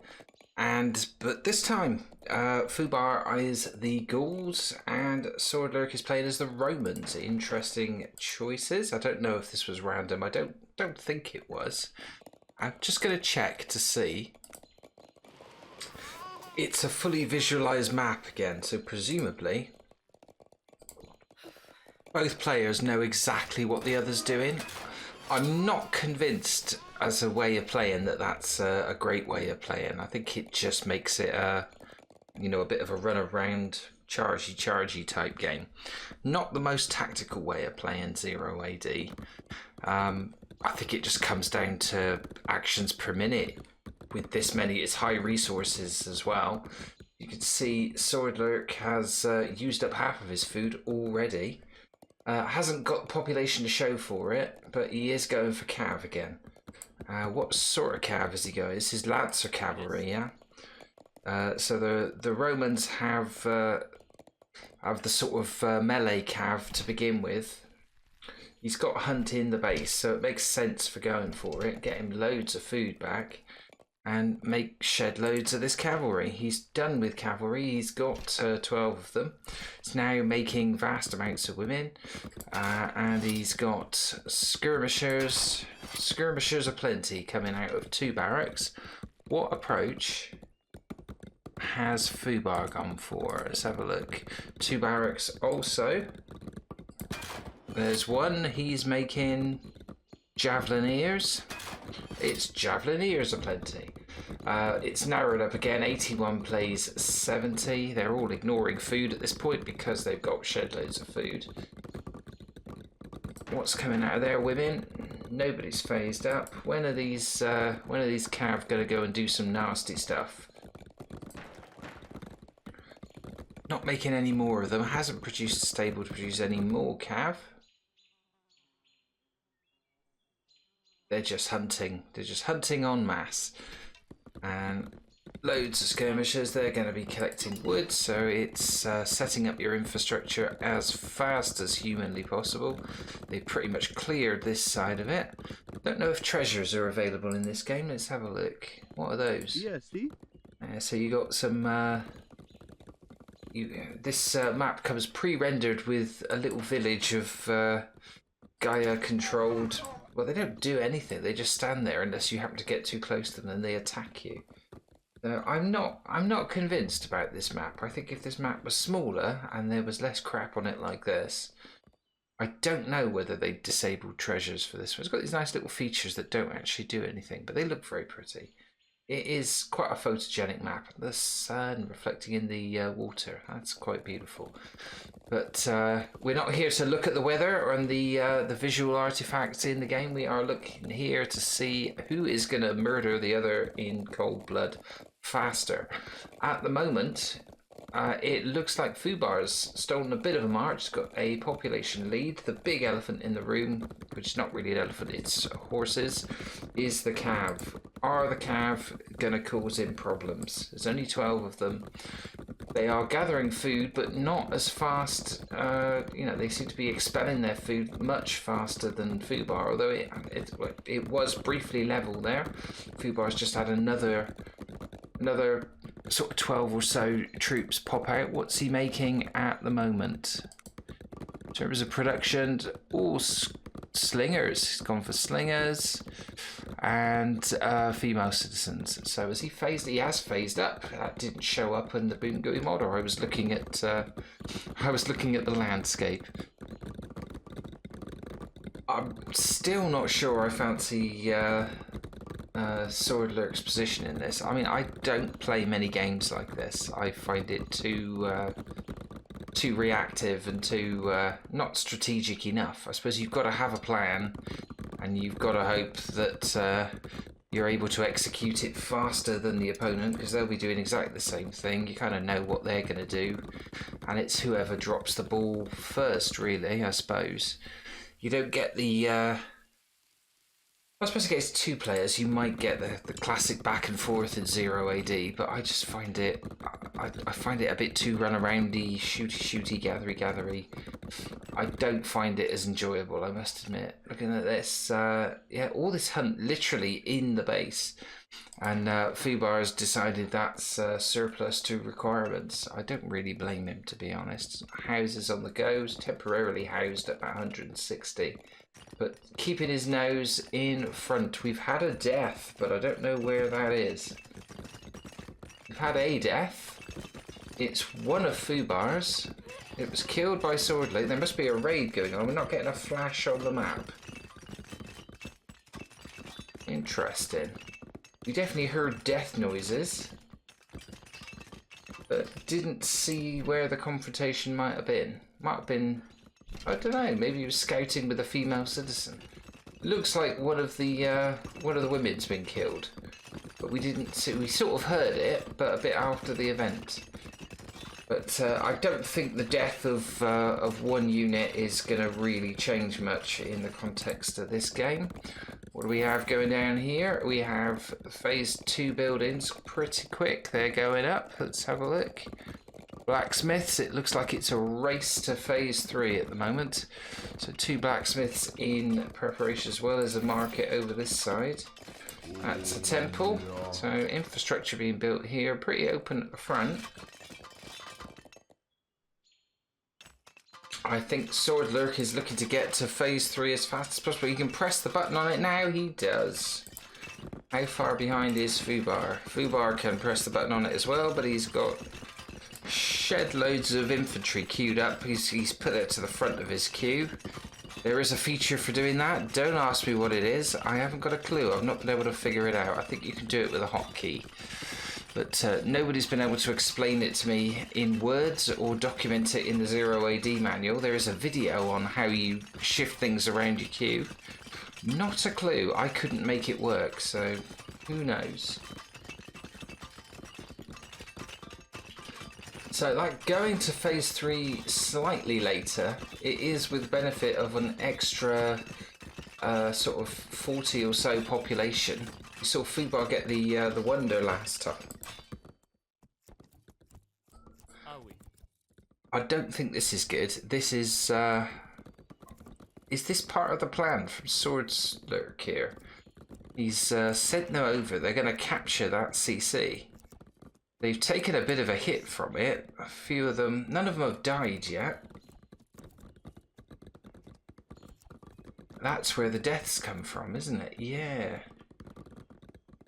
but this time Fubar is the Gauls and Swordlurk is playing as the Romans. Interesting choices. I don't know if this was random. I don't think it was. I'm just going to check to see. It's a fully visualized map again, so presumably both players know exactly what the other's doing. I'm not convinced as a way of playing that that's a great way of playing. I think it just makes it a bit of a run around chargey type game. Not the most tactical way of playing 0AD. I think it just comes down to actions per minute. With this many, it's high resources as well. You can see Swordlurk has used up half of his food already. Hasn't got population to show for it, but he is going for cav again. What sort of cav is he going? This is Lancer cavalry, yeah? So the Romans have the sort of melee cav to begin with. He's got hunt in the base, so it makes sense for going for it. Get him loads of food back and shed loads of this cavalry. He's done with cavalry. He's got 12 of them. He's now making vast amounts of women, and he's got skirmishers aplenty coming out of 2 barracks. What approach has Fubar gone for? Let's have a look. 2 barracks also. There's one. He's making Javelineers. It's Javelineers aplenty. It's narrowed up again. 81 plays 70. They're all ignoring food at this point because they've got shed loads of food. What's coming out of there, women? Nobody's phased up. When are these cav going to go and do some nasty stuff? Not making any more of them. Hasn't produced a stable to produce any more cav. They're just hunting. They're just hunting en masse. And loads of skirmishers. They're going to be collecting wood, so it's setting up your infrastructure as fast as humanly possible. They've pretty much cleared this side of it. Don't know if treasures are available in this game. Let's have a look. What are those? Yes, see? So you got some... this map comes pre-rendered with a little village of Gaia-controlled... Well, they don't do anything. They just stand there unless you happen to get too close to them and they attack you. I'm not convinced about this map. I think if this map was smaller and there was less crap on it like this, I don't know whether they disabled treasures for this one. It's got these nice little features that don't actually do anything, but they look very pretty. It is quite a photogenic map. The sun reflecting in the water. That's quite beautiful. But we're not here to look at the weather and the visual artifacts in the game. We are looking here to see who is going to murder the other in cold blood faster. At the moment, it looks like Fubar's stolen a bit of a march. It's got a population lead. The big elephant in the room, which is not really an elephant, it's horses, is the cav. Are the cav going to cause him problems? There's only 12 of them. They are gathering food, but not as fast. They seem to be expelling their food much faster than Fubar, although it was briefly level there. Fubar's just had another sort of 12 or so troops pop out. What's he making at the moment? In terms of production, all slingers. He's gone for slingers and female citizens. So has he phased? He has phased up. That didn't show up in the Boongui model. I was looking at the landscape. I'm still not sure I fancy Sword Lurk's position in this. I mean, I don't play many games like this. I find it too reactive and too not strategic enough. I suppose you've got to have a plan, and you've got to hope that you're able to execute it faster than the opponent, because they'll be doing exactly the same thing. You kind of know what they're going to do, and it's whoever drops the ball first, really, I suppose. You don't get the... I suppose against two players you might get the classic back and forth in 0AD, but I just find it I find it a bit too run-aroundy, shooty, gathery. I don't find it as enjoyable, I must admit. Looking at this, all this hunt literally in the base, and Fubar has decided that's surplus to requirements. I don't really blame him, to be honest. Houses on the go, temporarily housed at about 160. But keeping his nose in front. We've had a death, but I don't know where that is. We've had a death. It's one of Fubar's. It was killed by Swordley. There must be a raid going on. We're not getting a flash on the map. Interesting. We definitely heard death noises, but didn't see where the confrontation might have been. Might have been... I don't know, maybe he was scouting with a female citizen. Looks like one of the women's been killed, but we didn't see. We sort of heard it, but a bit after the event. But I don't think the death of one unit is going to really change much in the context of this game. What do we have going down here? We have phase 2 buildings, pretty quick. They're going up. Let's have a look. Blacksmiths, it looks like it's a race to phase 3 at the moment. So 2 blacksmiths in preparation, as well as a market over this side. That's a temple. So infrastructure being built here, pretty open at the front. I think Sword Lurk is looking to get to phase 3 as fast as possible. You can press the button on it now. He does. How far behind is Fubar? Fubar can press the button on it as well, but he's got shed loads of infantry queued up. He's put it to the front of his queue. There is a feature for doing that. Don't ask me what it is. I haven't got a clue. I've not been able to figure it out. I think you can do it with a hotkey. But nobody's been able to explain it to me in words or document it in the 0AD manual. There is a video on how you shift things around your queue. Not a clue. I couldn't make it work, so who knows? So, like, going to phase 3 slightly later, it is with the benefit of an extra sort of 40 or so population. You saw Fubar get the wonder last time. I don't think this is good. This is this part of the plan from Swords Lurk here? He's sent them over. They're going to capture that CC. They've taken a bit of a hit from it. A few of them, none of them have died yet. That's where the deaths come from, isn't it? Yeah.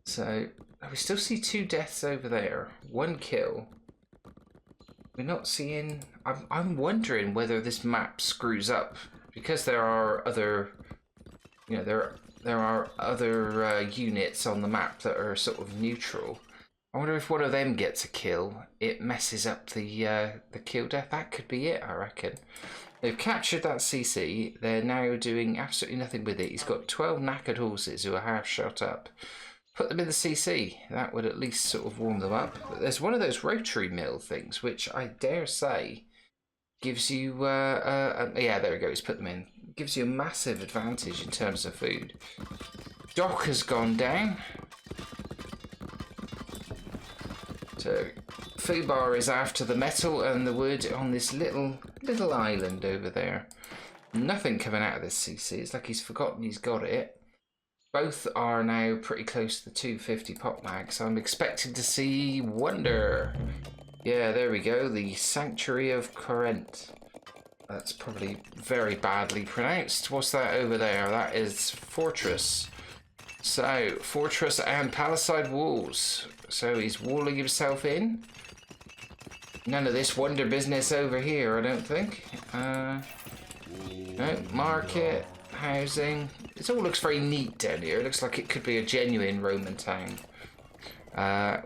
So, we still see 2 deaths over there. 1 kill. We're not seeing... I'm wondering whether this map screws up. Because there are other... You know, there are other units on the map that are sort of neutral. I wonder if one of them gets a kill, it messes up the kill death. That could be it, I reckon. They've captured that CC. They're now doing absolutely nothing with it. He's got 12 knackered horses who are half shot up. Put them in the CC. That would at least sort of warm them up. But there's one of those rotary mill things, which I dare say gives you... yeah, there we go. He's put them in. Gives you a massive advantage in terms of food. Dock has gone down. So Fubar is after the metal and the wood on this little island over there. Nothing coming out of this CC. It's like he's forgotten he's got it. Both are now pretty close to the 250 pop mag, so I'm expecting to see wonder. Yeah, there we go. The Sanctuary of Corent. That's probably very badly pronounced. What's that over there? That is Fortress. So, Fortress and Palisade Walls. So he's walling himself in. None of this wonder business over here, I don't think. No, market, housing. It all looks very neat down here. It looks like it could be a genuine Roman town.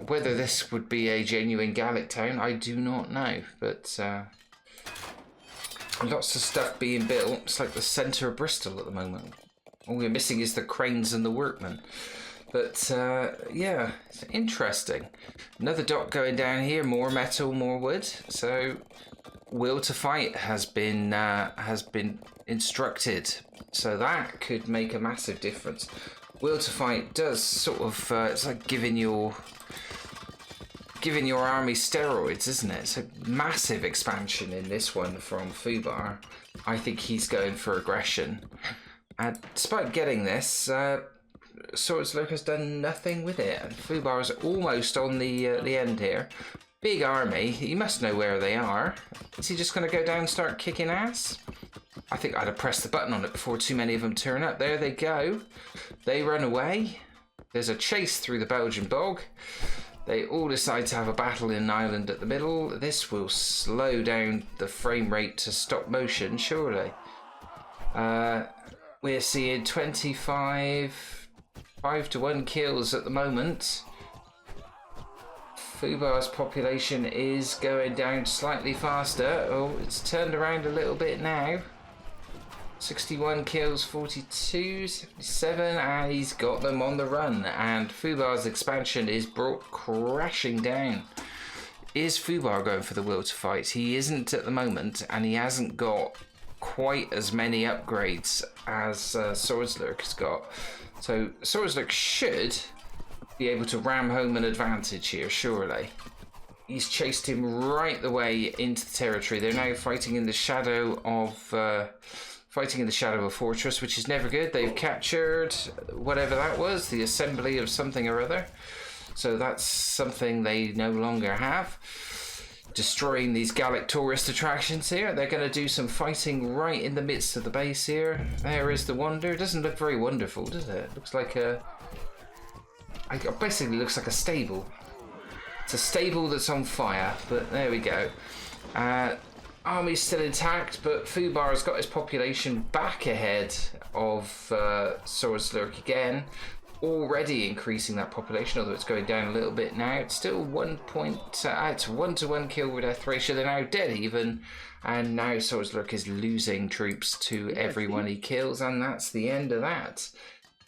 Whether this would be a genuine Gallic town, I do not know. But lots of stuff being built. It's like the centre of Bristol at the moment. All we're missing is the cranes and the workmen. But yeah, it's interesting. Another dock going down here, more metal, more wood. So will to fight has been instructed. So that could make a massive difference. Will to fight does sort of it's like giving your army steroids, isn't it? It's a massive expansion in this one from Fubar. I think he's going for aggression. And despite getting this, Swords Lurk has done nothing with it. And Fubar is almost on the end here. Big army. He must know where they are. Is he just going to go down and start kicking ass? I think I'd have pressed the button on it before too many of them turn up. There they go. They run away. There's a chase through the Belgian bog. They all decide to have a battle in an island at the middle. This will slow down the frame rate to stop motion, surely. We're seeing 5-to-1 kills at the moment. Fubar's population is going down slightly faster. Oh, it's turned around a little bit now. 61 kills, 42, 77, and he's got them on the run. And Fubar's expansion is brought crashing down. Is Fubar going for the will to fight? He isn't at the moment, and he hasn't got quite as many upgrades as Swords Lurk has got. So Swords Lurk should be able to ram home an advantage here, surely. He's chased him right the way into the territory. They're now fighting in the shadow of Fortress, which is never good. They've captured whatever that was, the assembly of something or other. So that's something they no longer have. Destroying these Gallic tourist attractions here. They're going to do some fighting right in the midst of the base here. There is the wonder. It doesn't look very wonderful, does it? It looks like it basically looks like a stable. It's a stable that's on fire, but there we go. Army's still intact, but Fubar's got his population back ahead of Swords Lurk again. Already increasing that population, although it's going down a little bit now. It's still it's 1-to-1 kill with death ratio. They're now dead even, and now Swords Lurk is losing troops to everyone he kills, and that's the end of that.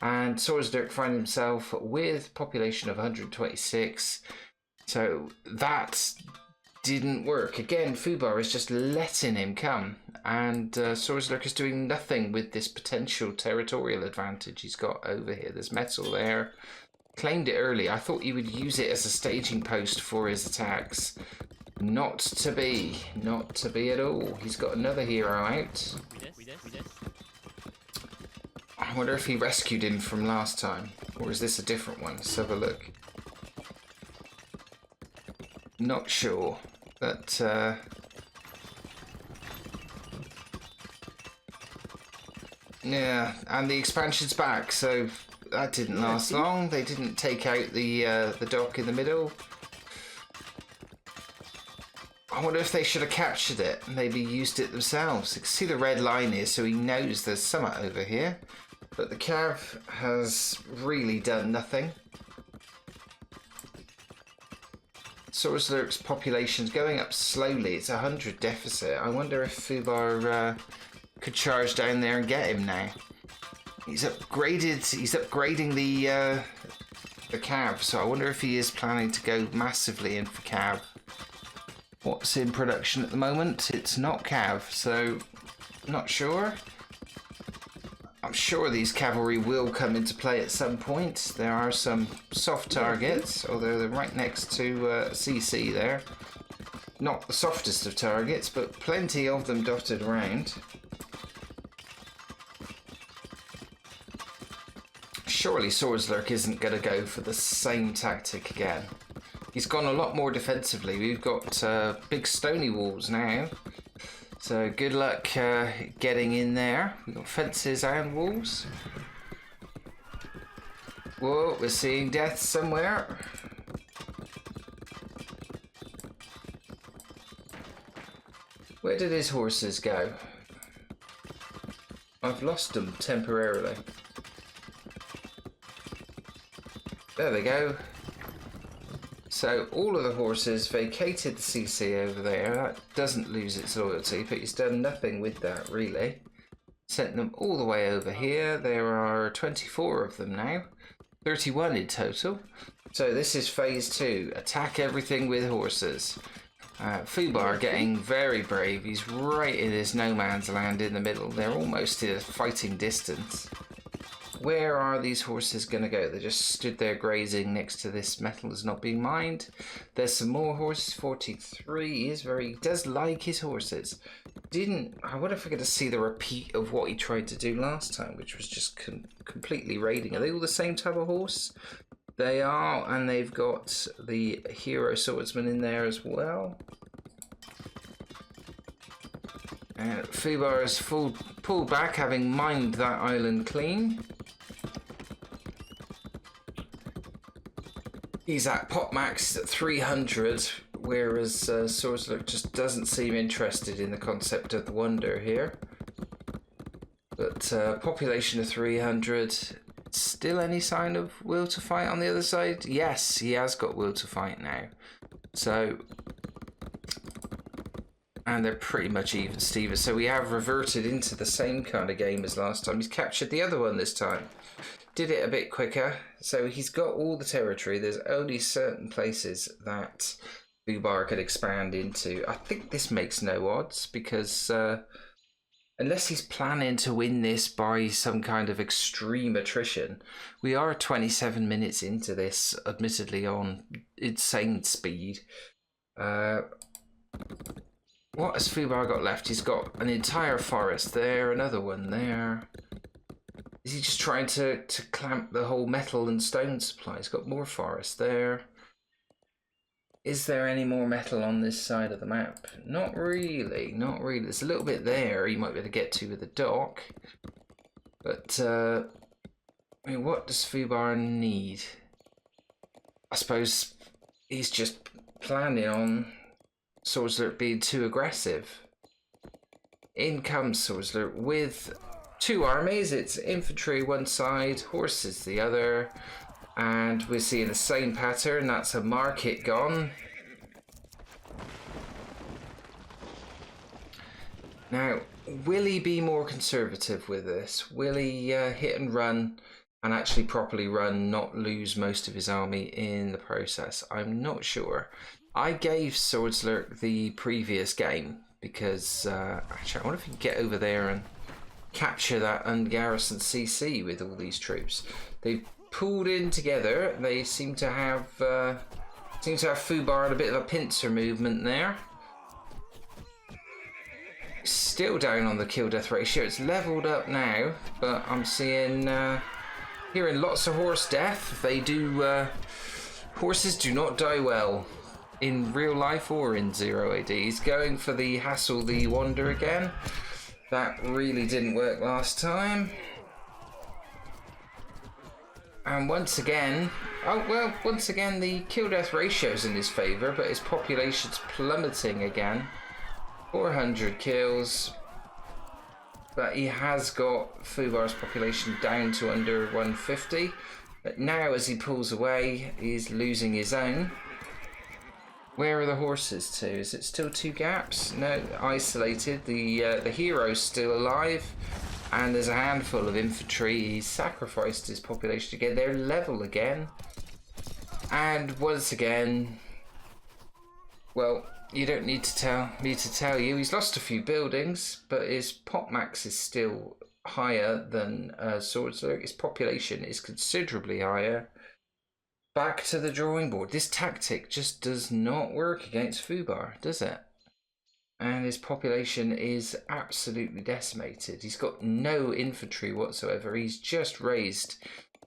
And Swords Lurk finds himself with population of 126. So that didn't work. Again, Fubar is just letting him come, and Swordslerk is doing nothing with this potential territorial advantage he's got over here. There's metal there. Claimed it early. I thought he would use it as a staging post for his attacks. Not to be. Not to be at all. He's got another hero out. I wonder if he rescued him from last time, or is this a different one? Let's have a look. Not sure, but yeah, and the expansion's back, so that didn't last long. They didn't take out the dock in the middle. I wonder if they should have captured it and maybe used it themselves. You can see the red line here, so he knows there's something over here. But the Cav has really done nothing. Swordslerk's population's going up slowly. It's 100 deficit. I wonder if Fubar could charge down there and get him now. He's upgrading the Cav, so I wonder if he is planning to go massively in for Cav. What's in production at the moment? It's not Cav, so not sure. I'm sure these cavalry will come into play at some point. There are some soft targets, although they're right next to CC there. Not the softest of targets, but plenty of them dotted around. Surely Swordslerk isn't going to go for the same tactic again. He's gone a lot more defensively. We've got big stony walls now. So good luck getting in there. We've got fences and walls. Whoa, we're seeing death somewhere. Where did his horses go? I've lost them temporarily. There they go. So all of the horses vacated the CC over there. That doesn't lose its loyalty, but he's done nothing with that really. Sent them all the way over here. There are 24 of them now. 31 in total. So this is phase 2. Attack everything with horses. Fubar getting very brave. He's right in this no man's land in the middle. They're almost at fighting distance. Where are these horses going to go? They just stood there grazing next to this metal that's not being mined. There's some more horses. 43 he does like his horses. I wonder if we're going to see the repeat of what he tried to do last time, which was just completely raiding. Are they all the same type of horse? They are, and they've got the hero swordsman in there as well. And Fubar has pulled back, having mined that island clean. He's at pot max at 300, whereas Swordslerk just doesn't seem interested in the concept of the wonder here. But population of 300. Still any sign of will to fight on the other side? Yes, he has got will to fight now. So, and they're pretty much even Steven. So we have reverted into the same kind of game as last time. He's captured the other one this time. Did it a bit quicker. So he's got all the territory. There's only certain places that Fubar could expand into. I think this makes no odds because unless he's planning to win this by some kind of extreme attrition. We are 27 minutes into this, admittedly on insane speed. What has Fubar got left? He's got an entire forest there, another one there. Is he just trying to clamp the whole metal and stone supply? He's got more forest there. Is there any more metal on this side of the map? Not really, not really. There's a little bit there you might be able to get to with the dock. But, I mean, what does Fubar need? I suppose he's just planning on Swordslerk being too aggressive. In comes Swordslerk with two armies. It's infantry one side, horses the other. And we're seeing the same pattern. That's a market gone. Now, will he be more conservative with this? Will he hit and run and actually properly run, not lose most of his army in the process? I'm not sure. I gave Swordslurk the previous game because actually I wonder if we can get over there and capture that ungarrisoned CC with all these troops. They've pulled in together. They seem to have Fubar a bit of a pincer movement there. Still down on the kill death ratio. It's leveled up now, but I'm seeing hearing lots of horse death. They do horses do not die well in real life or in 0AD. He's going for the Hassle the Wander again. That really didn't work last time. And once again, the kill death ratio's in his favour, but his population's plummeting again. 400 kills, but he has got Fubar's population down to under 150. But now, as he pulls away, he's losing his own. Where are the horses to? Is it still 2 gaps? No, isolated. The hero's still alive, and there's a handful of infantry. He's sacrificed his population again. They're level again, and once again, well, you don't need to tell me to tell you. He's lost a few buildings, but his pop max is still higher than Swordslurk. His population is considerably higher. Back to the drawing board. This tactic just does not work against Fubar, does it? And his population is absolutely decimated. He's got no infantry whatsoever. He's just raised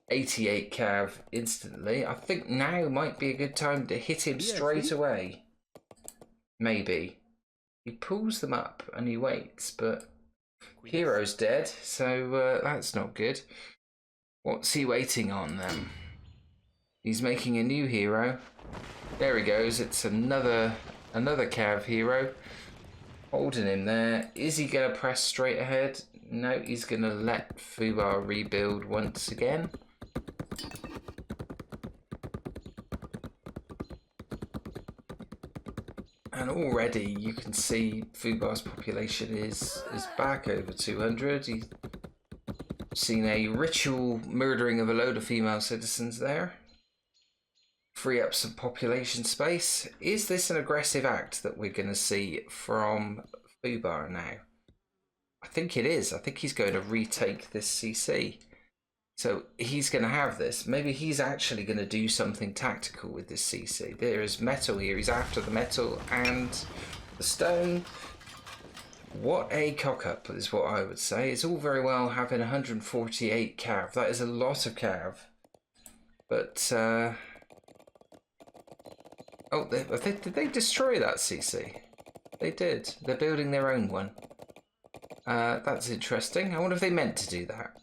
88 cav instantly. I think now might be a good time to hit him straight away. Maybe. He pulls them up and he waits, but hero's dead, so that's not good. What's he waiting on then? He's making a new hero. There he goes. It's another cav hero. Holding him there. Is he going to press straight ahead? No, he's going to let Fubar rebuild once again. And already you can see Fubar's population is back over 200. He's seen a ritual murdering of a load of female citizens there. Free up some population space. Is this an aggressive act that we're going to see from Fubar now? I think it is. I think he's going to retake this CC. So he's going to have this. Maybe he's actually going to do something tactical with this CC. There is metal here. He's after the metal and the stone. What a cock-up is what I would say. It's all very well having 148 cav. That is a lot of cav. But, oh, did they destroy that CC? They did. They're building their own one. That's interesting. I wonder if they meant to do that.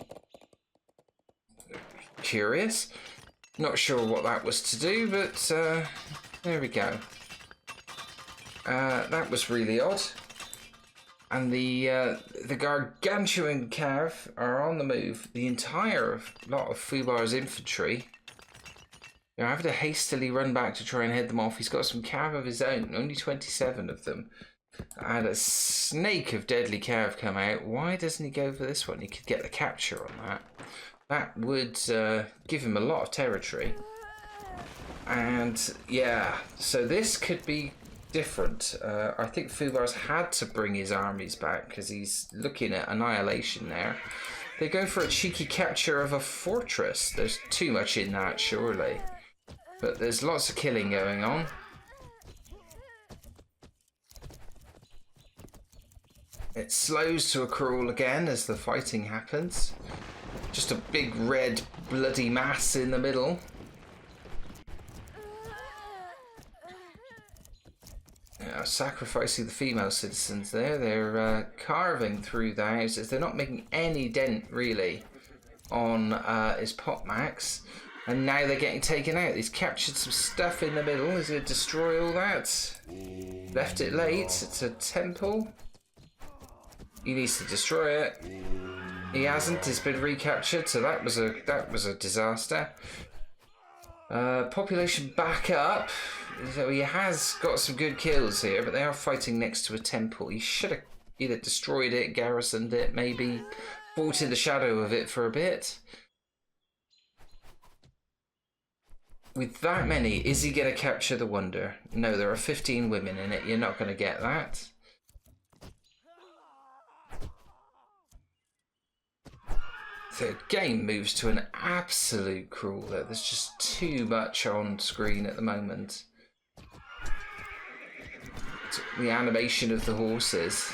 Curious. Not sure what that was to do, but there we go. That was really odd. And the gargantuan cav are on the move. The entire lot of Fubar's infantry. They're having to hastily run back to try and head them off. He's got some cav of his own, only 27 of them. And a snake of deadly cav come out. Why doesn't he go for this one? He could get the capture on that. That would give him a lot of territory. And yeah, so this could be different. I think Fubar's had to bring his armies back because he's looking at annihilation there. They go for a cheeky capture of a fortress. There's too much in that, surely. But there's lots of killing going on. It slows to a crawl again as the fighting happens. Just a big red bloody mass in the middle. Yeah, sacrificing the female citizens there. They're carving through the houses. They're not making any dent really on his pop max. And now they're getting taken out. He's captured some stuff in the middle. He's going to destroy all that. Left it late. It's a temple. He needs to destroy it. He hasn't. It's been recaptured, so that was a disaster. Population back up. So he has got some good kills here, but they are fighting next to a temple. He should have either destroyed it, garrisoned it, maybe fought in the shadow of it for a bit. With that many, is he going to capture the wonder? No, there are 15 women in it. You're not going to get that. The game moves to an absolute crawler. There's just too much on screen at the moment. The animation of the horses.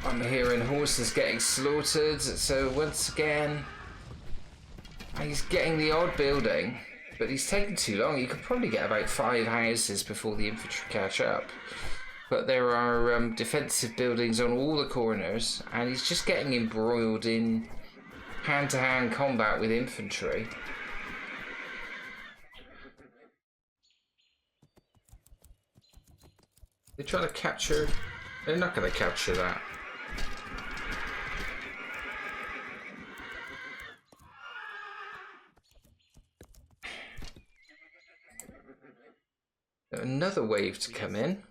I'm hearing horses getting slaughtered, so once again, he's getting the odd building, but he's taking too long. You could probably get about 5 houses before the infantry catch up. But there are defensive buildings on all the corners, and he's just getting embroiled in hand-to-hand combat with infantry. They're trying to capture... They're not going to capture that. Another wave to come in.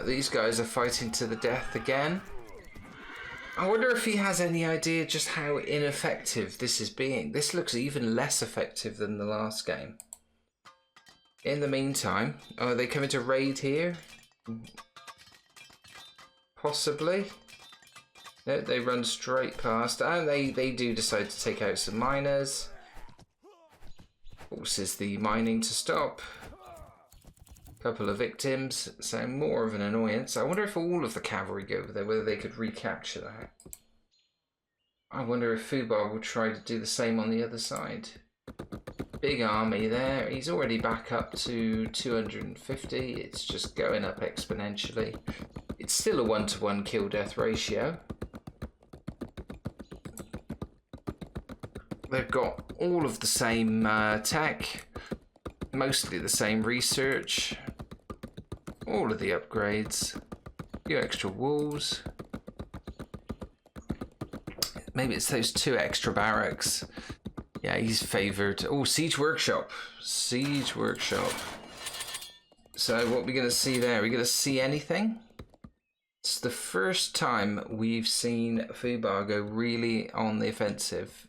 These guys are fighting to the death again. I wonder if he has any idea just how ineffective this is being. This looks even less effective than the last game. In the meantime, are they coming to raid here? Possibly. No, they run straight past, and they do decide to take out some miners. Forces the mining to stop. Couple of victims, so more of an annoyance. I wonder if all of the cavalry go over there, whether they could recapture that. I wonder if Fubar will try to do the same on the other side. Big army there. He's already back up to 250. It's just going up exponentially. It's still a 1-to-1 kill-death ratio. They've got all of the same tech, mostly the same research, all of the upgrades, a few extra walls. Maybe it's those 2 extra barracks. Yeah, he's favoured. Oh, Siege Workshop. Siege Workshop. So what are we going to see there? Are we going to see anything? It's the first time we've seen Fubar go really on the offensive.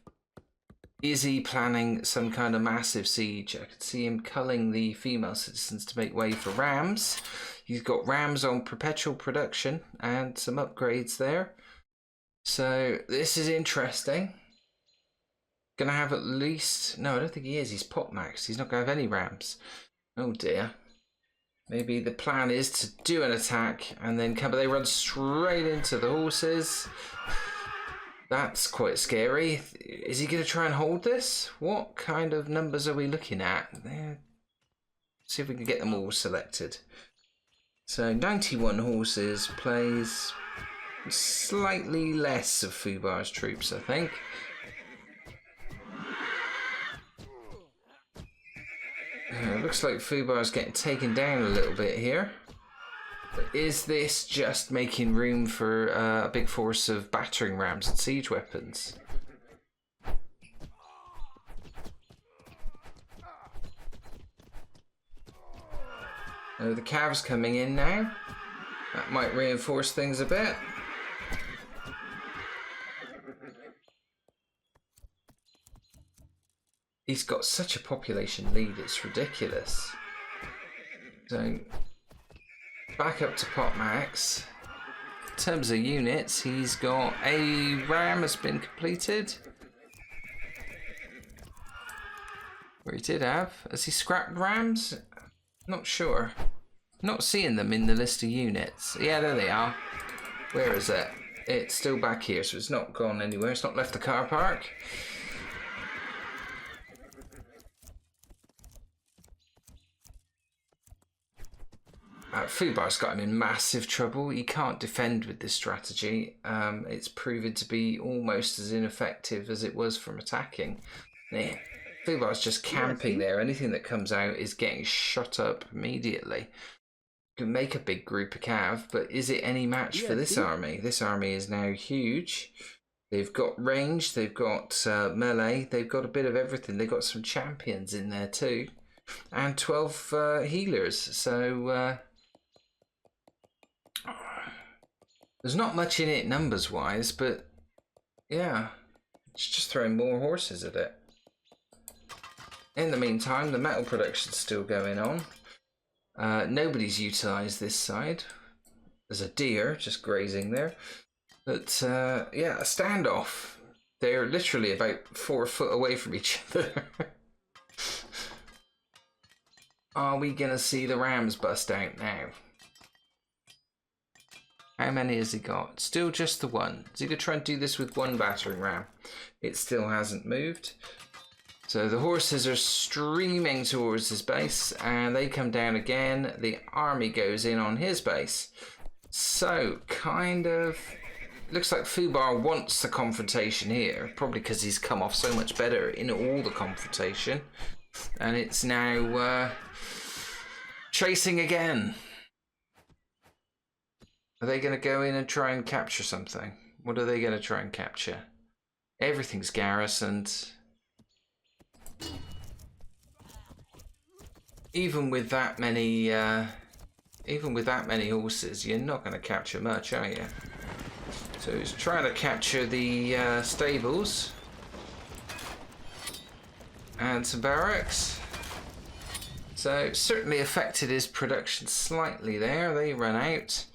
Is he planning some kind of massive siege? I could see him culling the female citizens to make way for rams. He's got rams on perpetual production and some upgrades there. So this is interesting. Gonna have at least... No, I don't think he is. He's pot maxed. He's not gonna have any rams. Oh dear. Maybe the plan is to do an attack and then come... But they run straight into the horses. That's quite scary. Is he going to try and hold this? What kind of numbers are we looking at? See if we can get them all selected. So 91 horses plays slightly less of Fubar's troops, I think. It looks like Fubar's getting taken down a little bit here. But is this just making room for a big force of battering rams and siege weapons? Oh, the calves coming in now. That might reinforce things a bit. He's got such a population lead, it's ridiculous. So... back up to pot max. In terms of units, he's got a ram has been completed. Or he did have. Has he scrapped rams? Not sure. Not seeing them in the list of units. Yeah, there they are. Where is it? It's still back here, so it's not gone anywhere. It's not left the car park. Fubar's got him in massive trouble. He can't defend with this strategy. It's proven to be almost as ineffective as it was from attacking. Yeah. Fubar's just camping there. Anything that comes out is getting shot up immediately. You can make a big group of cav, but is it any match for this army? This army is now huge. They've got range, they've got melee, they've got a bit of everything. They've got some champions in there too. And 12 healers, so... There's not much in it numbers-wise, but yeah, it's just throwing more horses at it. In the meantime, the metal production's still going on. Nobody's utilised this side. There's a deer just grazing there. But yeah, a standoff. They're literally about 4 foot away from each other. Are we going to see the rams bust out now? How many has he got? Still just the one. Is he going to try and do this with one battering ram? It still hasn't moved. So the horses are streaming towards his base and they come down again. The army goes in on his base. So kind of looks like Fubar wants the confrontation here, probably because he's come off so much better in all the confrontation. And it's now chasing again. Are they going to go in and try and capture something? What are they going to try and capture? Everything's garrisoned. Even with that many horses, you're not going to capture much, are you? So he's trying to capture the stables and some barracks. So certainly affected his production slightly there. They run out.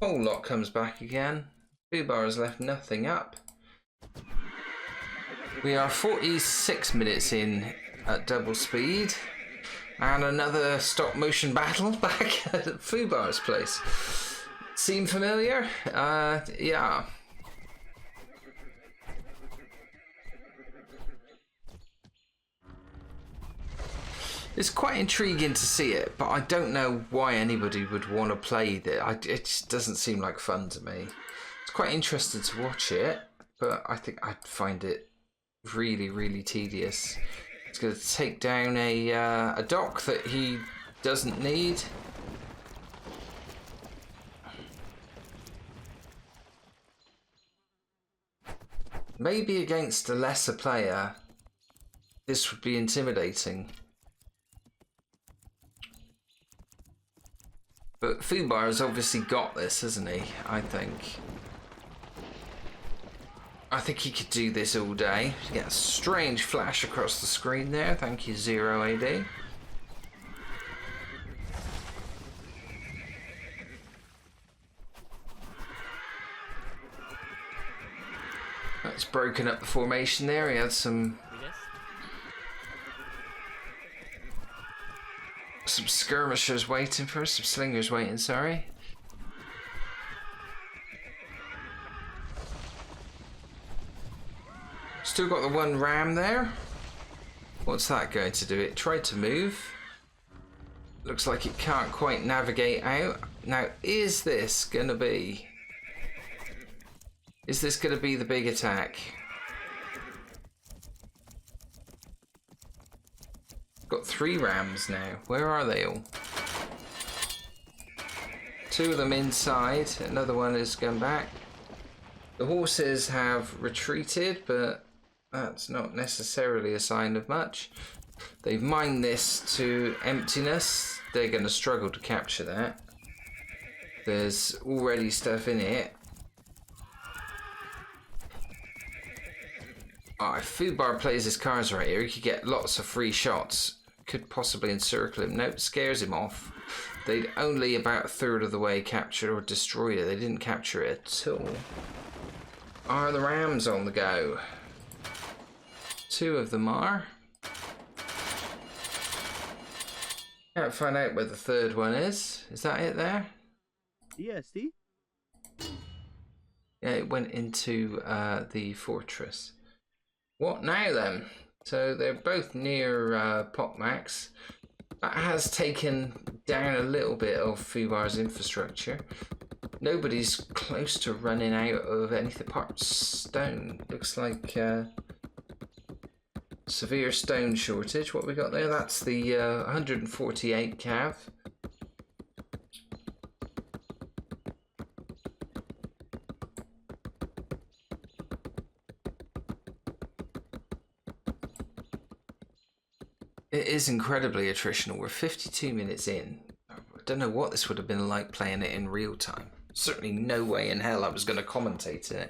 Whole lot comes back again. Fubar has left nothing up. We are 46 minutes in at double speed. And another stop motion battle back at Fubar's place. Seem familiar? Yeah. It's quite intriguing to see it, but I don't know why anybody would want to play that. It just doesn't seem like fun to me. It's quite interesting to watch it, but I think I'd find it really, really tedious. It's going to take down a dock that he doesn't need. Maybe against a lesser player, this would be intimidating. But Fubar has obviously got this, hasn't he? I think he could do this all day. You get a strange flash across the screen there. Thank you, 0AD. That's broken up the formation there. He had some skirmishers waiting for us, some slingers waiting, sorry. Still got the one ram there. What's that going to do? It tried to move. Looks like it can't quite navigate out. Now, is this gonna be the big attack? Got 3 rams now. Where are they all? 2 of them inside. Another one has gone back. The horses have retreated, but that's not necessarily a sign of much. They've mined this to emptiness. They're going to struggle to capture that. There's already stuff in it. Oh, if Fubar plays his cards right here, he could get lots of free shots. Could possibly encircle him. Nope, scares him off. They'd only about a third of the way captured or destroyed it. They didn't capture it at all. Are the rams on the go? 2 of them are. Can't find out where the third one is. Is that it there? ESD? Yeah, it went into the fortress. What now then? So they're both near Pop Max. That has taken down a little bit of Fubar's infrastructure. Nobody's close to running out of anything apart stone. Looks like severe stone shortage. What we got there? That's the 148 cav. It is incredibly attritional. We're 52 minutes in. I don't know what this would have been like playing it in real time. certainly no way in hell I was going to commentate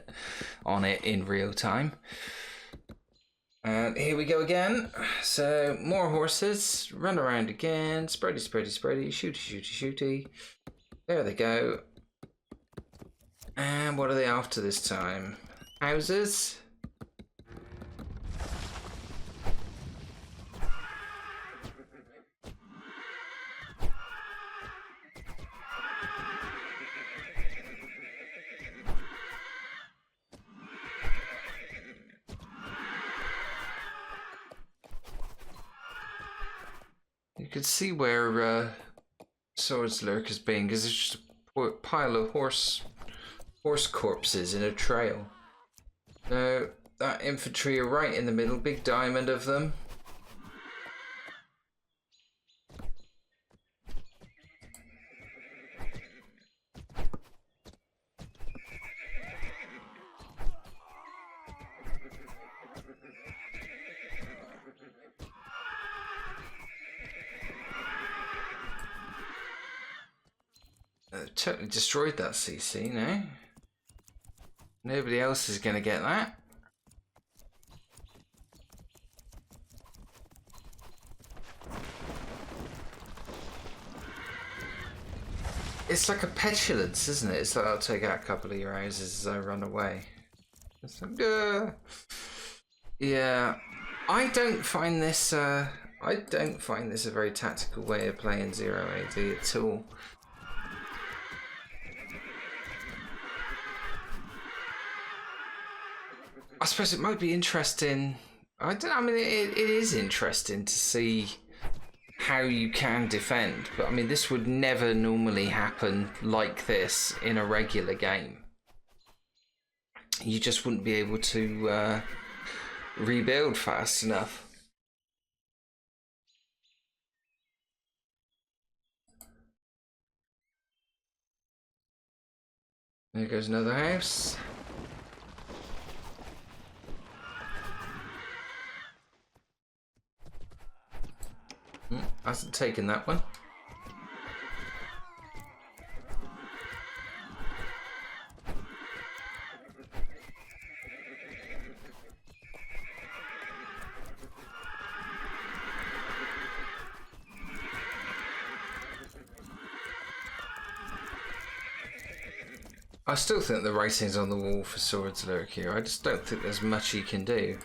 on it in real time. And here we go again. So more horses, run around again, spready, spready, spready, shooty, shooty, shooty. There they go. And what are they after this time? Houses. You can see where Swords Lurk has been, because there's just a pile of horse corpses in a trail. So that infantry are right in the middle, big diamond of them. Totally destroyed that CC now. Nobody else is going to get that. It's like a petulance, isn't it? It's like, I'll take out a couple of your houses as I run away. It's like, yeah. I don't find this a very tactical way of playing 0AD at all. I suppose it might be interesting. I mean, it is interesting to see how you can defend, but I mean, this would never normally happen like this in a regular game. You just wouldn't be able to rebuild fast enough. There goes another house. Hasn't taken that one. I still think the writing's on the wall for Swords Lurk here. I just don't think there's much he can do.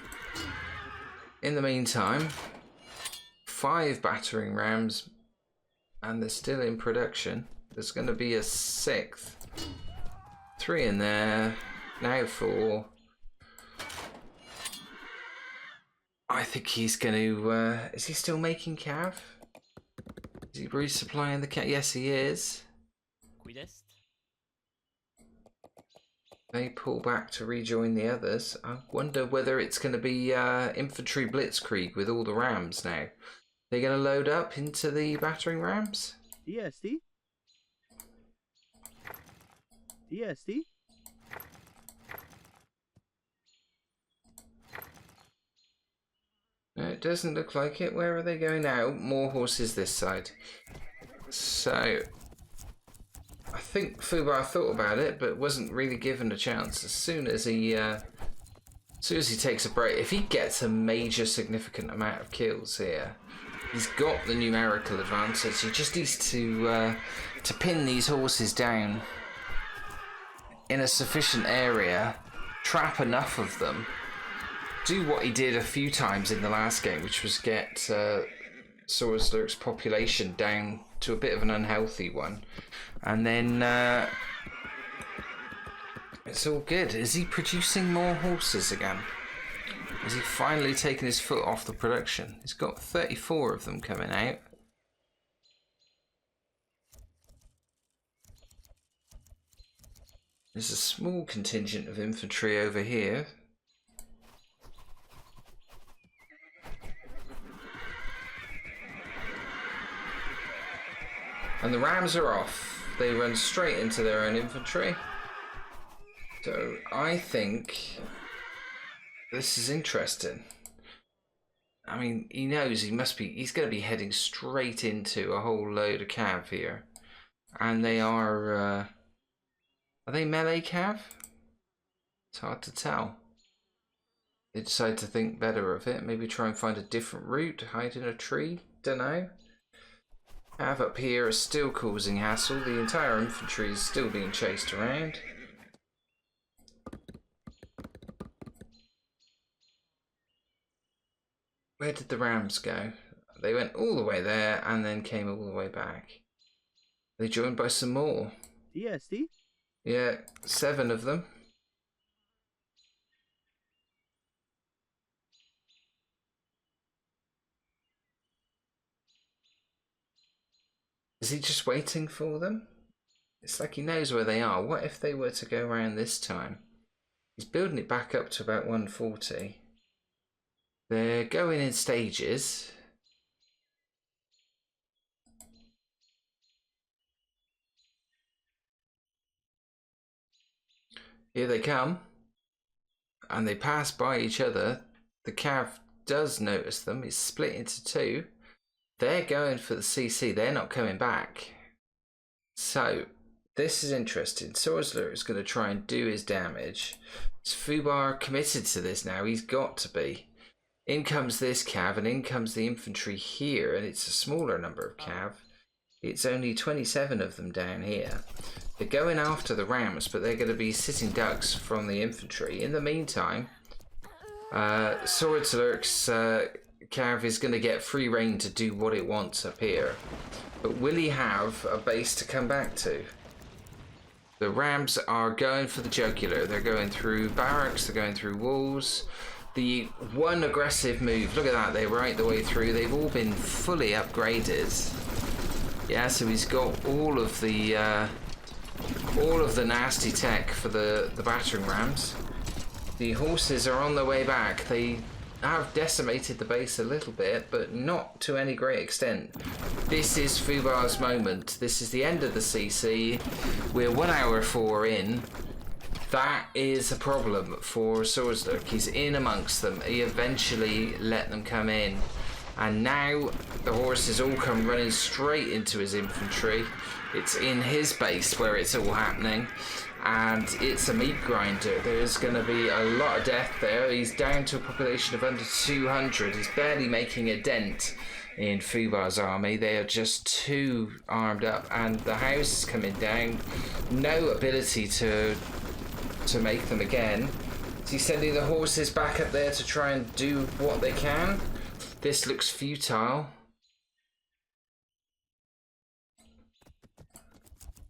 In the meantime, 5 battering rams, and they're still in production. There's going to be a 6th. 3 in there, now 4. I think he's going to, is he still making cav? Is he resupplying the cav? Yes, he is. They pull back to rejoin the others. I wonder whether it's going to be infantry blitzkrieg with all the rams now. They're going to load up into the battering rams? DSD? DSD? No, it doesn't look like it. Where are they going now? More horses this side. So, I think Fubar thought about it, but wasn't really given a chance. As soon as he takes a break, if he gets a major significant amount of kills here, he's got the numerical advantage. He just needs to pin these horses down in a sufficient area, trap enough of them, do what he did a few times in the last game, which was get Swords Lurk's population down to a bit of an unhealthy one, and then it's all good. Is he producing more horses again? Has he finally taken his foot off the production? He's got 34 of them coming out. There's a small contingent of infantry over here. And the rams are off. They run straight into their own infantry. So I think this is interesting. I mean, he knows he's going to be heading straight into a whole load of cav here. And they are Are they melee cav? It's hard to tell. They decide to think better of it. Maybe try and find a different route, hide in a tree. Don't know. Cav up here is still causing hassle. The entire infantry is still being chased around. Where did the rams go? They went all the way there and then came all the way back. They joined by some more. DSD? Yeah, 7 of them. Is he just waiting for them? It's like he knows where they are. What if they were to go around this time? He's building it back up to about 140. They're going in stages. Here they come. And they pass by each other. The cav does notice them. It's split into 2. They're going for the CC. They're not coming back. So, this is interesting. Sorsler is going to try and do his damage. Is Fubar committed to this now? He's got to be. In comes this cav, and in comes the infantry here, and it's a smaller number of cav. It's only 27 of them down here. They're going after the rams, but they're going to be sitting ducks from the infantry. In the meantime, Swordslurk's cav is going to get free reign to do what it wants up here. But will he have a base to come back to? The rams are going for the jugular. They're going through barracks, they're going through walls. The one aggressive move, look at that, they're right the way through. They've all been fully upgraded. Yeah, so he's got all of the nasty tech for the battering rams. The horses are on their way back. They have decimated the base a little bit, but not to any great extent. This is Fubar's moment. This is the end of the CC. We're 1 hour 4 in. That is a problem for Swordslook. He's in amongst them. He eventually let them come in. And now the horses all come running straight into his infantry. It's in his base where it's all happening. And it's a meat grinder. There's going to be a lot of death there. He's down to a population of under 200. He's barely making a dent in Fubar's army. They are just too armed up. And the house is coming down. No ability to make them again. Is he sending the horses back up there to try and do what they can? This looks futile.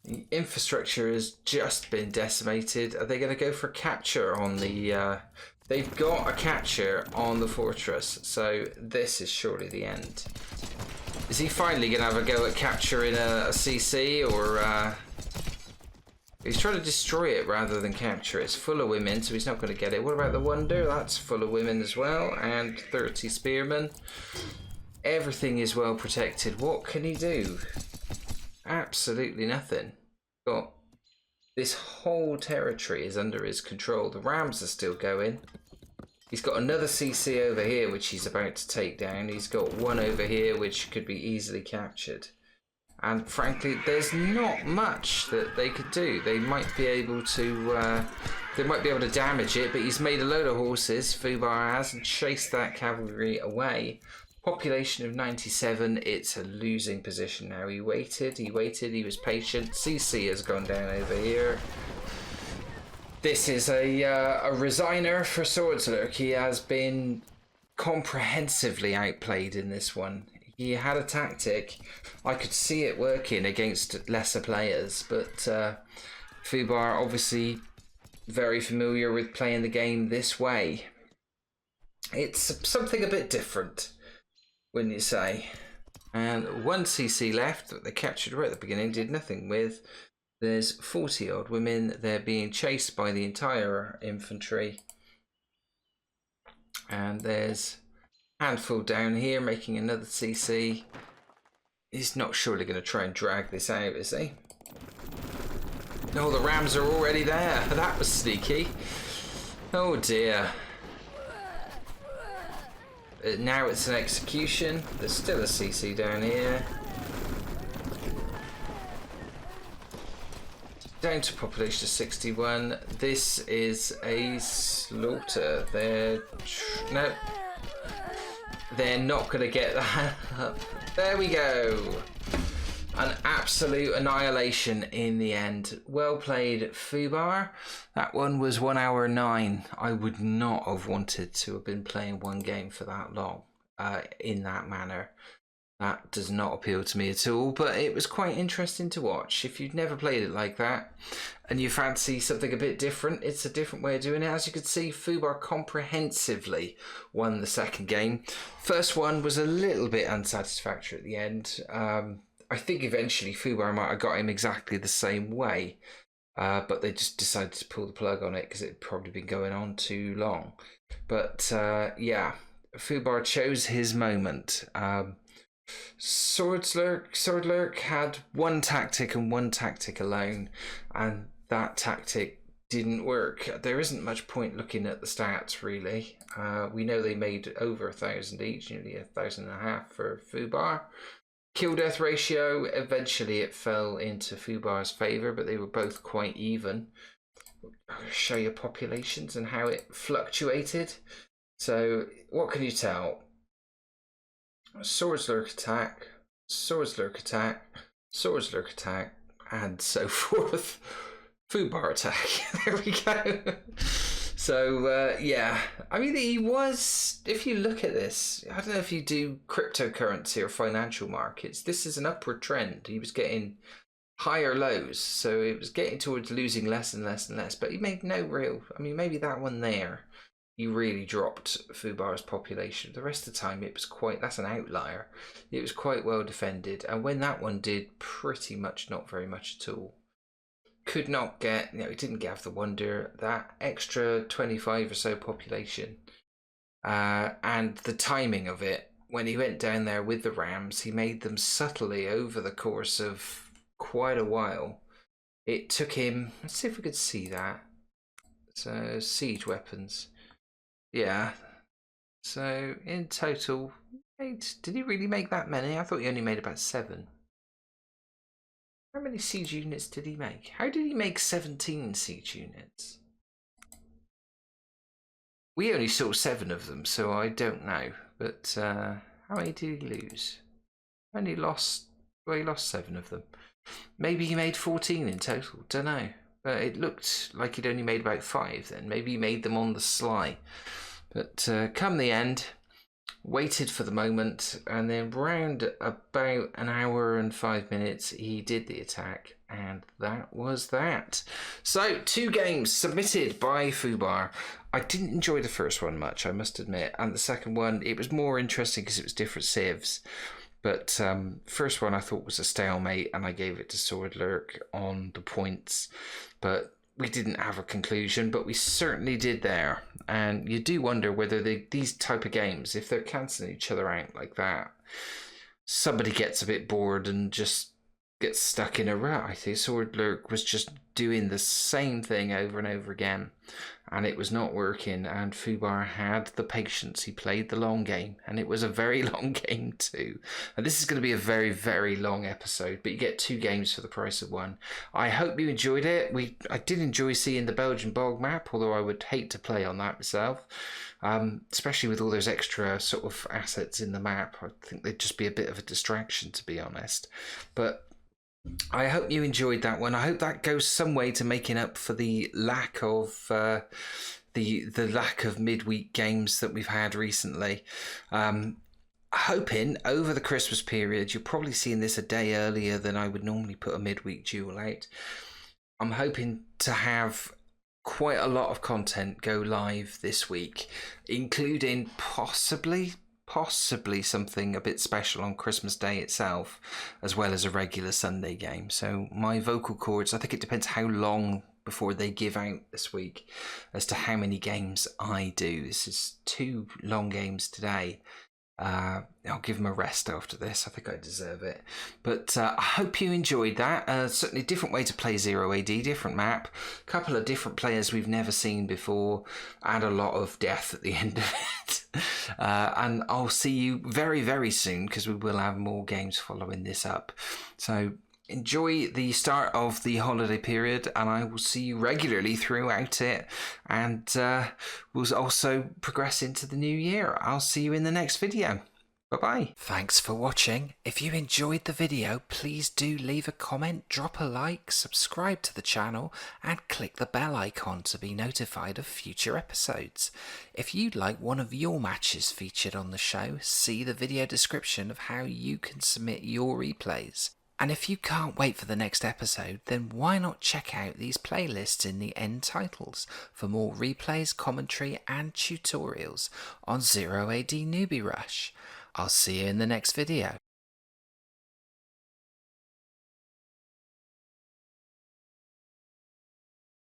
The infrastructure has just been decimated. Are they going to go for capture on the... They've got a capture on the fortress, so this is surely the end. Is he finally going to have a go at capturing a CC, or... He's trying to destroy it rather than capture it. It's full of women, so he's not going to get it. What about the Wonder? That's full of women as well. And 30 spearmen. Everything is well protected. What can he do? Absolutely nothing. Got this whole territory is under his control. The rams are still going. He's got another CC over here, which he's about to take down. He's got one over here, which could be easily captured. And frankly, there's not much that they could do. They might be able to, damage it, but he's made a load of horses. Fubar has, and chased that cavalry away. Population of 97. It's a losing position now. He waited. He was patient. CC has gone down over here. This is a resigner for Swordslurk. He has been comprehensively outplayed in this one. He had a tactic. I could see it working against lesser players, but Fubar obviously very familiar with playing the game this way. It's something a bit different, wouldn't you say? And one CC left that they captured right at the beginning, did nothing with. There's 40 odd women. They're being chased by the entire infantry. And there's handful down here making another CC. He's not surely going to try and drag this out, is he? No, the rams are already there. That was sneaky. Oh dear. Now it's an execution. There's still a CC down here. down to population of 61. This is a slaughter. No, they're not going to get that up. There we go. An absolute annihilation in the end. Well played, Fubar. That one was 1 hour 9. I would not have wanted to have been playing one game for that long in that manner. That does not appeal to me at all, but it was quite interesting to watch. If you've never played it like that and you fancy something a bit different, it's a different way of doing it. As you could see, Fubar comprehensively won the second game. First one was a little bit unsatisfactory at the end. I think eventually Fubar might have got him exactly the same way, but they just decided to pull the plug on it because it had probably been going on too long. But yeah, Fubar chose his moment. Swordlurk had one tactic and one tactic alone, and that tactic didn't work. There isn't much point looking at the stats really. We know they made over 1,000 each, nearly 1,500 for Fubar. Kill death ratio, eventually it fell into Fubar's favour, but they were both quite even. I'll show you populations and how it fluctuated. So what can you tell? Swordlurk attack, Swordlurk attack, Swordlurk attack, and so forth. Fubar attack. There we go. So yeah, I mean, he was, if you look at this, I don't know if you do cryptocurrency or financial markets, this is an upward trend. He was getting higher lows, so it was getting towards losing less and less and less, but he made no real, I mean, maybe that one there, he really dropped Fubar's population. The rest of the time it was quite, that's an outlier. It was quite well defended, and when that one did, pretty much not very much at all. Could not get, it didn't have the wonder, that extra 25 or so population. And the timing of it, when he went down there with the Rams, he made them subtly over the course of quite a while. It took him, let's see if we could see that. So, siege weapons. Yeah. So, in total, did he really make that many? I thought he only made about 7. How many siege units did he make? How did he make 17 siege units? We only saw 7 of them, so I don't know. But how many did he lose? Only lost, well, he lost 7 of them. Maybe he made 14 in total, don't know. But it looked like he'd only made about 5 then. Maybe he made them on the sly. But come the end, waited for the moment, and then round about 1 hour and 5 minutes he did the attack, and that was that. So 2 games submitted by Fubar. I didn't enjoy the first one much, I must admit, and the second one, it was more interesting because it was different civs. But first one I thought was a stalemate, and I gave it to Swordlurk on the points, but we didn't have a conclusion, but we certainly did there. And you do wonder whether these type of games, if they're cancelling each other out like that, somebody gets a bit bored and just gets stuck in a rut. I think Swordlurk was just doing the same thing over and over again, and it was not working, and Fubar had the patience. He played the long game, and it was a very long game too. And this is going to be a very, very long episode, but you get 2 games for the price of 1. I hope you enjoyed it. I did enjoy seeing the Belgian bog map, although I would hate to play on that myself, especially with all those extra sort of assets in the map. I think they'd just be a bit of a distraction, to be honest. But I hope you enjoyed that one. I hope that goes some way to making up for the lack of the lack of midweek games that we've had recently. Hoping over the Christmas period, you're probably seeing this a day earlier than I would normally put a midweek duel out. I'm hoping to have quite a lot of content go live this week, including possibly something a bit special on Christmas Day itself, as well as a regular Sunday game. So my vocal cords, I think it depends how long before they give out this week as to how many games I do. This is 2 long games today. I'll give them a rest after this. I think I deserve it. But I hope you enjoyed that. Certainly a different way to play 0AD, different map, a couple of different players we've never seen before, and a lot of death at the end of it. And I'll see you very, very soon, because we will have more games following this up. So enjoy the start of the holiday period, and I will see you regularly throughout it, and we'll also progress into the new year. I'll see you in the next video. Bye-bye. Thanks for watching. If you enjoyed the video, please do leave a comment, drop a like, subscribe to the channel, and click the bell icon to be notified of future episodes. If you'd like one of your matches featured on the show, see the video description of how you can submit your replays. And if you can't wait for the next episode, then why not check out these playlists in the end titles for more replays, commentary, and tutorials on 0AD Newbie Rush. I'll see you in the next video.